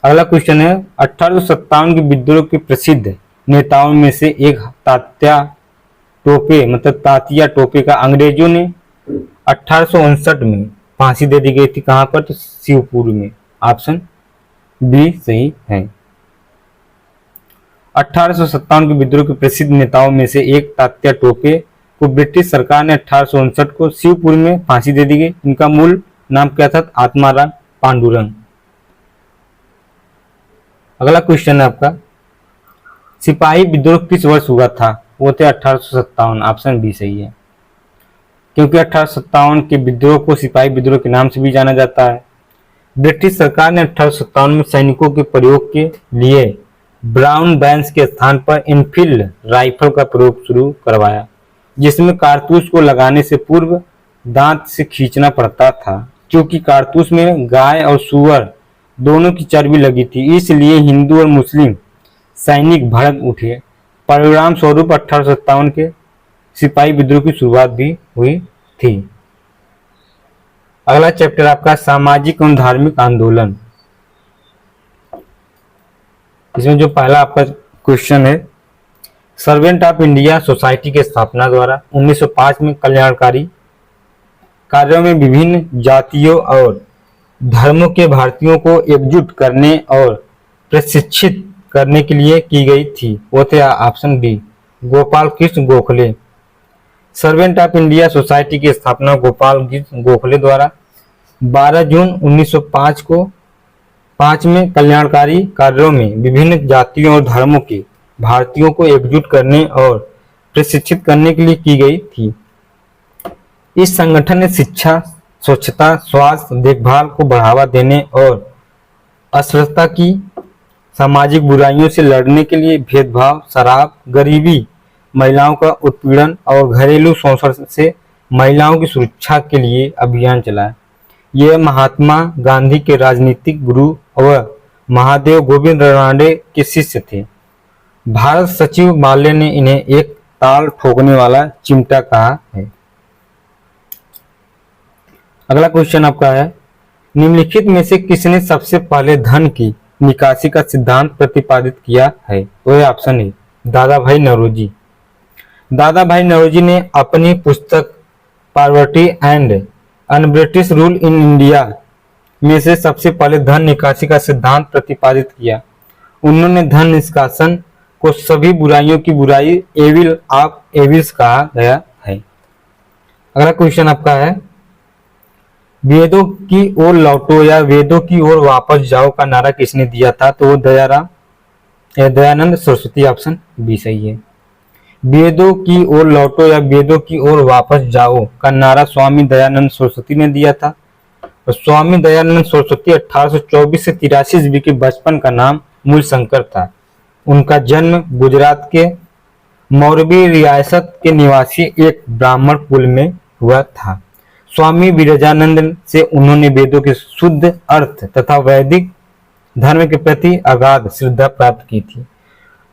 अगला क्वेश्चन है, 1857 के विद्रोह के प्रसिद्ध नेताओं में से एक तात्या टोपे मतलब तात्या टोपे का अंग्रेजों ने 1859 में फांसी दे दी गई थी। कहां पर? तो शिवपुर में। ऑप्शन बी सही है। 1857 के विद्रोह के प्रसिद्ध नेताओं में से एक तात्या टोपे को ब्रिटिश सरकार ने 1859 को शिवपुर में फांसी दे दी गई। इनका मूल नाम क्या था? आत्माराम पांडुरंग। अगला क्वेश्चन है आपका, सिपाही विद्रोह किस वर्ष हुआ था? वो थे 1857। ऑप्शन बी सही है, क्योंकि 1857 के विद्रोह को सिपाही विद्रोह के नाम से भी जाना जाता है। ब्रिटिश सरकार ने 1857 में सैनिकों के प्रयोग के लिए ब्राउन बैंस के स्थान पर इनफील्ड राइफल का प्रयोग शुरू करवाया, जिसमें कारतूस को लगाने से पूर्व दांत से खींचना पड़ता था। क्योंकि कारतूस में गाय और सूअर दोनों की चर्बी लगी थी, इसलिए हिंदू और मुस्लिम सैनिक भड़क उठे। परिणाम स्वरूप 1857 के सिपाही विद्रोह की शुरुआत भी हुई थी। अगला चैप्टर आपका सामाजिक एवं धार्मिक आंदोलन। इसमें जो पहला आपका क्वेश्चन है, सर्वेंट ऑफ इंडिया सोसाइटी के स्थापना द्वारा 1905 में कल्याणकारी कार्यों में विभिन्न जातियों और धर्मों के भारतीयों को एकजुट करने और प्रशिक्षित करने के लिए की गई थी। वो थे option B, Gopal Krishna Gokhale. Servant of India society की स्थापना गोपाल कृष्ण गोखले द्वारा 12 जून 1905 में कल्याणकारी कार्यों में विभिन्न जातियों और धर्मों के भारतीयों को एकजुट करने और प्रशिक्षित करने के लिए की गई थी। इस संगठन ने शिक्षा, स्वच्छता, स्वास्थ्य देखभाल को बढ़ावा देने और अस्पृश्यता की सामाजिक बुराइयों से लड़ने के लिए भेदभाव, शराब, गरीबी, महिलाओं का उत्पीड़न और घरेलू शोषण से महिलाओं की सुरक्षा के लिए अभियान चलाया। यह महात्मा गांधी के राजनीतिक गुरु व महादेव गोविंद रानडे के शिष्य थे। भारत सचिव माल्य ने इन्हें एक ताल ठोकने वाला चिमटा कहा है। अगला क्वेश्चन आपका है, निम्नलिखित में से किसने सबसे पहले धन की निकासी का सिद्धांत प्रतिपादित किया है? तो यह ऑप्शन है दादा भाई नौरोजी। दादा भाई नौरोजी ने अपनी पुस्तक poverty and un-British rule in India में से सबसे पहले धन निकासी का सिद्धांत प्रतिपादित किया। उन्होंने धन निष्कासन को सभी बुराइयों की बुराई, एविल ऑफ एविल्स कहा गया है। अगला क्वेश्चन आपका है, वेदों की ओर लौटो या वेदों की ओर वापस जाओ का नारा किसने दिया था? तो वो दयानंद सरस्वती। ऑप्शन बी सही है। वेदों की ओर लौटो या वेदों की ओर वापस जाओ का नारा स्वामी दयानंद सरस्वती ने दिया था। और स्वामी दयानंद सरस्वती 1824 से 83 ईस्वी के बचपन का नाम मूलशंकर था। उनका जन्म गुजरात के मोरबी रियासत के निवासी एक ब्राह्मण कुल में हुआ था। स्वामी विरजानंद से उन्होंने वेदों के शुद्ध अर्थ तथा वैदिक धर्म के प्रति अगाध श्रद्धा प्राप्त की थी।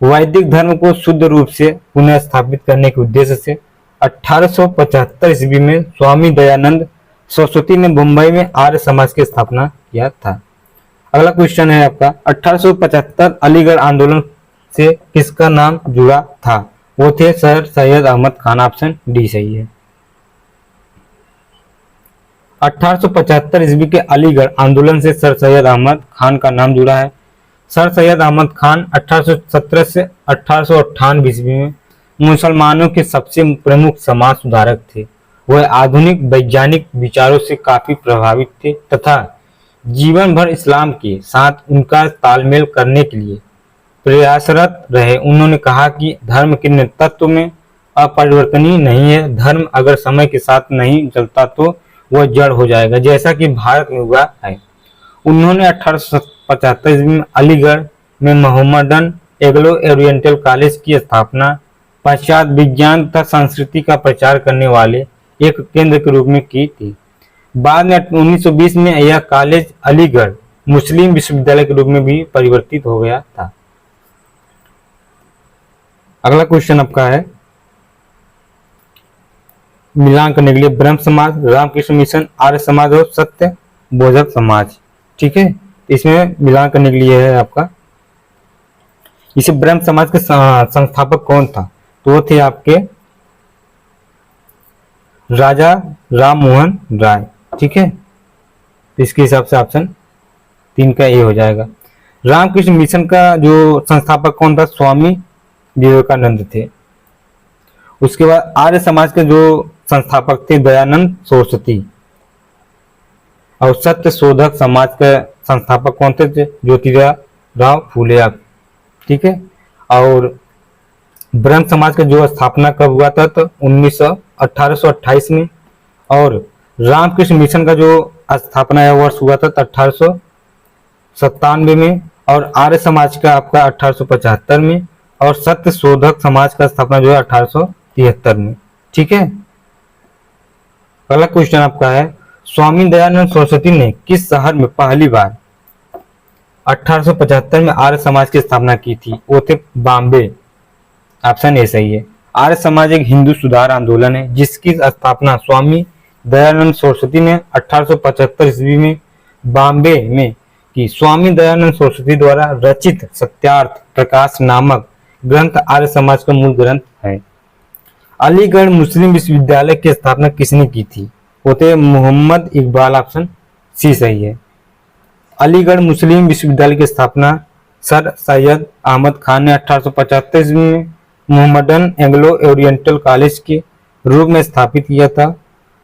वैदिक धर्म को शुद्ध रूप से पुनः स्थापित करने के उद्देश्य से 1875 ईस्वी में स्वामी दयानंद सरस्वती ने मुंबई में आर्य समाज की स्थापना किया था। अगला क्वेश्चन है आपका, 1875 अलीगढ़ आंदोलन से किसका नाम जुड़ा था? वो थे sir Syed Ahmad Khan. Option D सही है। 1875 ईस्वी के अलीगढ़ आंदोलन से सर सैयद अहमद खान का नाम जुड़ा है। सर सैयद अहमद खान 1817 से 1898 ईस्वी में मुसलमानों के सबसे प्रमुख समाज सुधारक थे। वह आधुनिक वैज्ञानिक विचारों से काफी प्रभावित थे तथा जीवन भर इस्लाम के साथ उनका तालमेल करने के लिए प्रयासरत रहे। उन्होंने कहा कि धर्म के नेतृत्व में अपरिवर्तनीय नहीं है, धर्म अगर समय के साथ नहीं चलता तो वह जड़ हो जाएगा, जैसा कि भारत में हुआ है। उन्होंने 1875 ईस्वी में अलीगढ़ में मोहम्मदन एंग्लो ओरिएंटल कॉलेज की स्थापना पश्चात विज्ञान तथा संस्कृति का प्रचार करने वाले एक केंद्र के रूप में की थी। बाद में 1920 में यह कॉलेज अलीगढ़ मुस्लिम विश्वविद्यालय के रूप में भी परिवर्तित हो गया था। अगला क्वेश्चन आपका है, मिलान करने के लिए ब्रह्म समाज, रामकृष्ण मिशन, आर्य समाज और सत्य बोधक समाज। ठीक है, इसमें मिलान करने के लिए है आपका, इसे ब्रह्म समाज के संस्थापक कौन था? तो वो थे आपके राजा राम मोहन राय। ठीक है, तो इसके हिसाब से ऑप्शन 3 का ए हो जाएगा। रामकृष्ण मिशन का जो संस्थापक कौन था? स्वामी विवेकानंद थे। उसके बाद आर्य समाज के जो संस्थापक थे दयानंद सरस्वती। और सत्य शोधक समाज के संस्थापक कौन थे? ज्योतिराव फूले। ठीक है, और ब्रह्म समाज का जो स्थापना कब हुआ था? तो 1828 में। और रामकृष्ण मिशन का जो स्थापना है वर्ष हुआ था 1897 में। और आर्य समाज का आपका 1875 में। और सत्य शोधक समाज का स्थापना जो है 1873 में। ठीक है, अगला क्वेश्चन आपका है, स्वामी दयानंद सरस्वती ने किस शहर में पहली बार 1875 में आर्य समाज की स्थापना की थी? वो थे बॉम्बे। ऑप्शन ए सही है। आर्य समाज एक हिंदू सुधार आंदोलन है जिसकी स्थापना स्वामी दयानंद सरस्वती ने 1875 ईस्वी में बॉम्बे में की। स्वामी दयानंद सरस्वती द्वारा रचित सत्यार्थ प्रकाश नामक ग्रंथ आर्य समाज का मूल ग्रंथ है। अलीगढ़ मुस्लिम विश्वविद्यालय की स्थापना किसने की थी? वो थे मोहम्मद इकबाल। ऑप्शन सी सही है। अलीगढ़ मुस्लिम विश्वविद्यालय की स्थापना सर सैयद अहमद खान ने 1875 ईस्वी में मोहम्मदन एंग्लो ओरिएंटल कॉलेज के रूप में स्थापित किया था।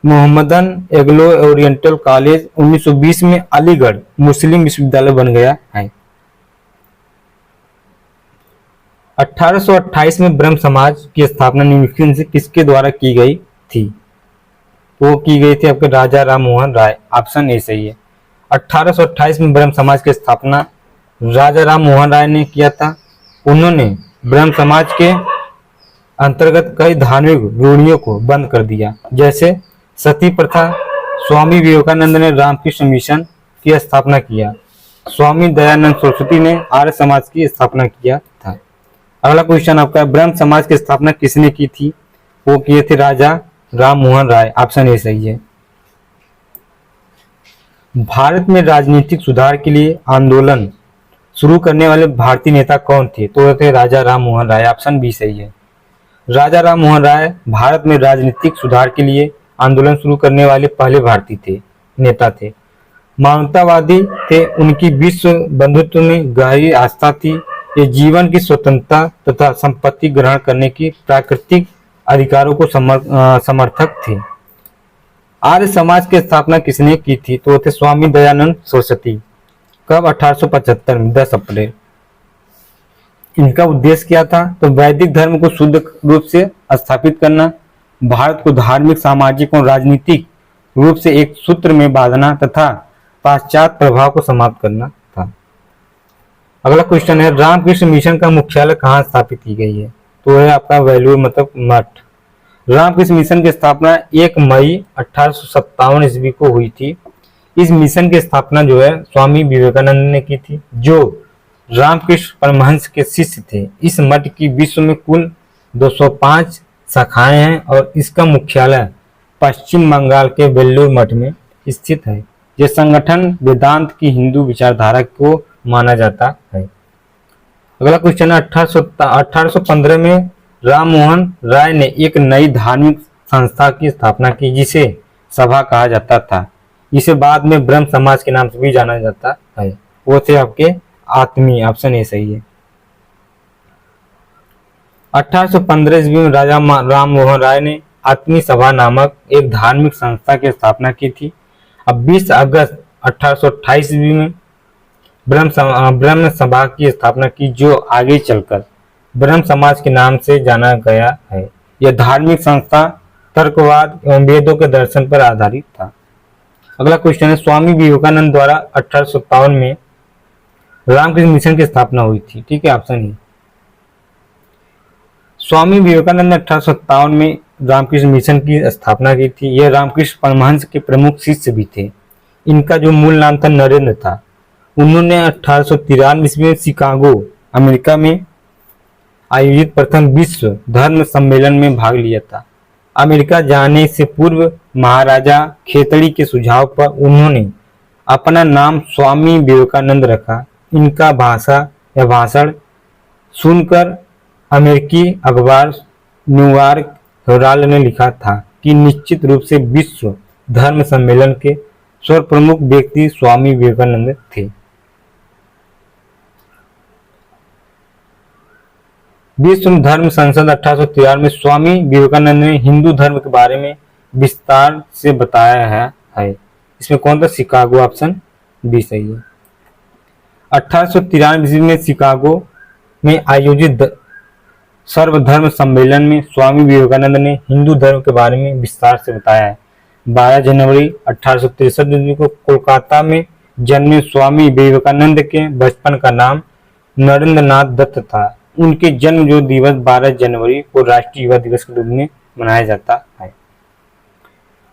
मोहम्मदन एंग्लो ओरिएंटल कॉलेज 1920 में अलीगढ़ मुस्लिम विश्वविद्यालय बन गया है। 1828 में ब्रह्म समाज की स्थापना निम्नलिखित में से किसके द्वारा की गई थी? वो की गई थी आपके राजा राम मोहन राय। ऑप्शन ए सही है। 1828 में ब्रह्म समाज की स्थापना राजा राम मोहन राय ने किया था। उन्होंने ब्रह्म समाज के अंतर्गत कई धार्मिक रूढ़ियों को बंद कर दिया, जैसे सती प्रथा। स्वामी विवेकानंद ने रामकृष्ण मिशन की स्थापना किया। स्वामी दयानंद सरस्वती ने आर्य समाज की स्थापना किया था। अगला क्वेश्चन आपका, ब्रह्म समाज की स्थापना किसने की थी? वो किए थे राजा राम मोहन राय। ऑप्शन ए सही है। भारत में राजनीतिक सुधार के लिए आंदोलन शुरू करने वाले भारतीय नेता कौन थे? तो थे राजा राम मोहन राय। ऑप्शन बी सही है। राजा राम मोहन राय भारत में राजनीतिक सुधार के लिए आंदोलन शुरू करने वाले पहले भारतीय नेता थे। मानवतावादी थे। उनकी विश्व बंधुत्व में गहरी आस्था थी। ये जीवन की स्वतंत्रता तथा संपत्ति ग्रहण करने की प्राकृतिक अधिकारों को समर्थक थे। आर्य समाज की स्थापना किसने की थी? तो थे स्वामी दयानंद सरस्वती। कब? 1875 में 10 अप्रैल। इनका उद्देश्य क्या था? तो वैदिक धर्म को शुद्ध रूप से स्थापित करना, भारत को धार्मिक, सामाजिक और राजनीतिक रूप से एक सूत्र में बांधना तथा पाश्चात्य प्रभाव को समाप्त करना था। अगला क्वेश्चन है, रामकृष्ण मिशन का मुख्यालय कहाँ स्थापित की गई है? तो है आपका वेलूर मतलब मठ। रामकृष्ण मिशन की स्थापना 1 मई 1857 ईस्वी को हुई थी। इस मिशन की स्थापना जो है स्वामी विवेकानंद ने की थी, जो रामकृष्ण परमहंस के शिष्य थे। इस मठ की विश्व में कुल 205 शाखाएं हैं और इसका मुख्यालय पश्चिम बंगाल के वेल्लोर मठ में स्थित है। यह संगठन वेदांत की हिंदू विचारधारा को माना जाता है। अगला क्वेश्चन है, 1815 में राम मोहन राय ने एक नई धार्मिक संस्था की स्थापना की जिसे सभा कहा जाता था। इसे बाद में ब्रह्म समाज के नाम से भी जाना जाता है। वो थे आपके आत्मी। ऑप्शन ए सही है। 1815 ईस्वी में राजा राम मोहन राय ने आत्मी सभा नामक एक धार्मिक संस्था की स्थापना की थी। अब 20 अगस्त 1828 ईस्वी में ब्रह्म सभा की स्थापना की, जो आगे चलकर ब्रह्म समाज के नाम से जाना गया है। यह धार्मिक संस्था तर्कवाद एवं वेदों के दर्शन पर आधारित था। अगला क्वेश्चन है, स्वामी विवेकानंद द्वारा 1857 में रामकृष्ण मिशन की स्थापना हुई थी। ठीक है, ऑप्शन ही स्वामी विवेकानंद ने 1857 में रामकृष्ण मिशन की स्थापना की थी। यह रामकृष्ण परमहंस के प्रमुख शिष्य भी थे। इनका जो मूल नाम था नरेंद्र था। उन्होंने 1893 ईस्वी में शिकागो अमेरिका में आयोजित प्रथम विश्व धर्म सम्मेलन में भाग लिया था। अमेरिका जाने से पूर्व महाराजा खेतड़ी के सुझाव पर उन्होंने अपना नाम स्वामी विवेकानंद रखा। इनका भाषण सुनकर अमेरिकी अखबार न्यूयॉर्क हेराल्ड ने लिखा था कि निश्चित रूप से विश्व धर्म सम्मेलन के सर्वप्रमुख व्यक्ति स्वामी विवेकानंद थे। विश्व धर्म संसद 1893 में स्वामी विवेकानंद ने हिंदू धर्म के बारे में विस्तार से बताया है। इसमें कौन था? शिकागो, ऑप्शन बी सही है। 1893 ईस्वी में शिकागो में आयोजित सर्वधर्म सम्मेलन में स्वामी विवेकानंद ने हिंदू धर्म के बारे में विस्तार से बताया है। 12 जनवरी 1863 ईस्वी को कोलकाता में जन्मे स्वामी विवेकानंद के बचपन का नाम नरेंद्र नाथ दत्त था। उनके जन्म जो दिवस 12 जनवरी को राष्ट्रीय युवा दिवस के रूप में मनाया जाता है।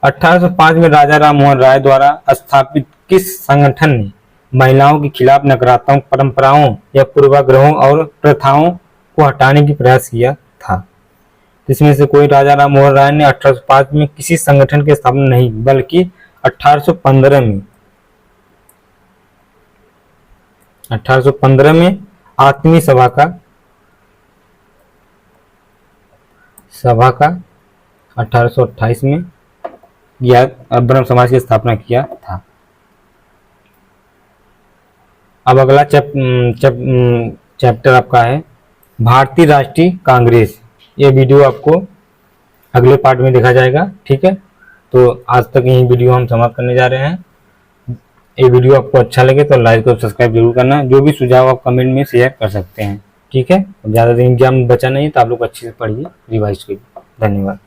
1805 में राजा राम मोहन राय द्वारा स्थापित किस संगठन ने महिलाओं के खिलाफ नकारात्मक परंपराओं या पूर्वाग्रहों और प्रथाओं को हटाने की प्रयास किया था? इसमें से कोई राजा राम मोहन राय ने 1805 में किसी संगठन की स्थापना नहीं, बल्कि 1815 में आत्मी सभा का 1828 में ब्रह्म समाज की स्थापना किया था। अब अगला चैप्टर आपका है भारतीय राष्ट्रीय कांग्रेस। ये वीडियो आपको अगले पार्ट में देखा जाएगा। ठीक है, तो आज तक यही वीडियो हम समाप्त करने जा रहे हैं। ये वीडियो आपको अच्छा लगे तो लाइक और सब्सक्राइब जरूर करना। जो भी सुझाव आप कमेंट में शेयर कर सकते हैं। ठीक है, ज़्यादा दिन एग्जाम बचा नहीं तो आप लोग अच्छे से पढ़िए, रिवाइज करिए। धन्यवाद।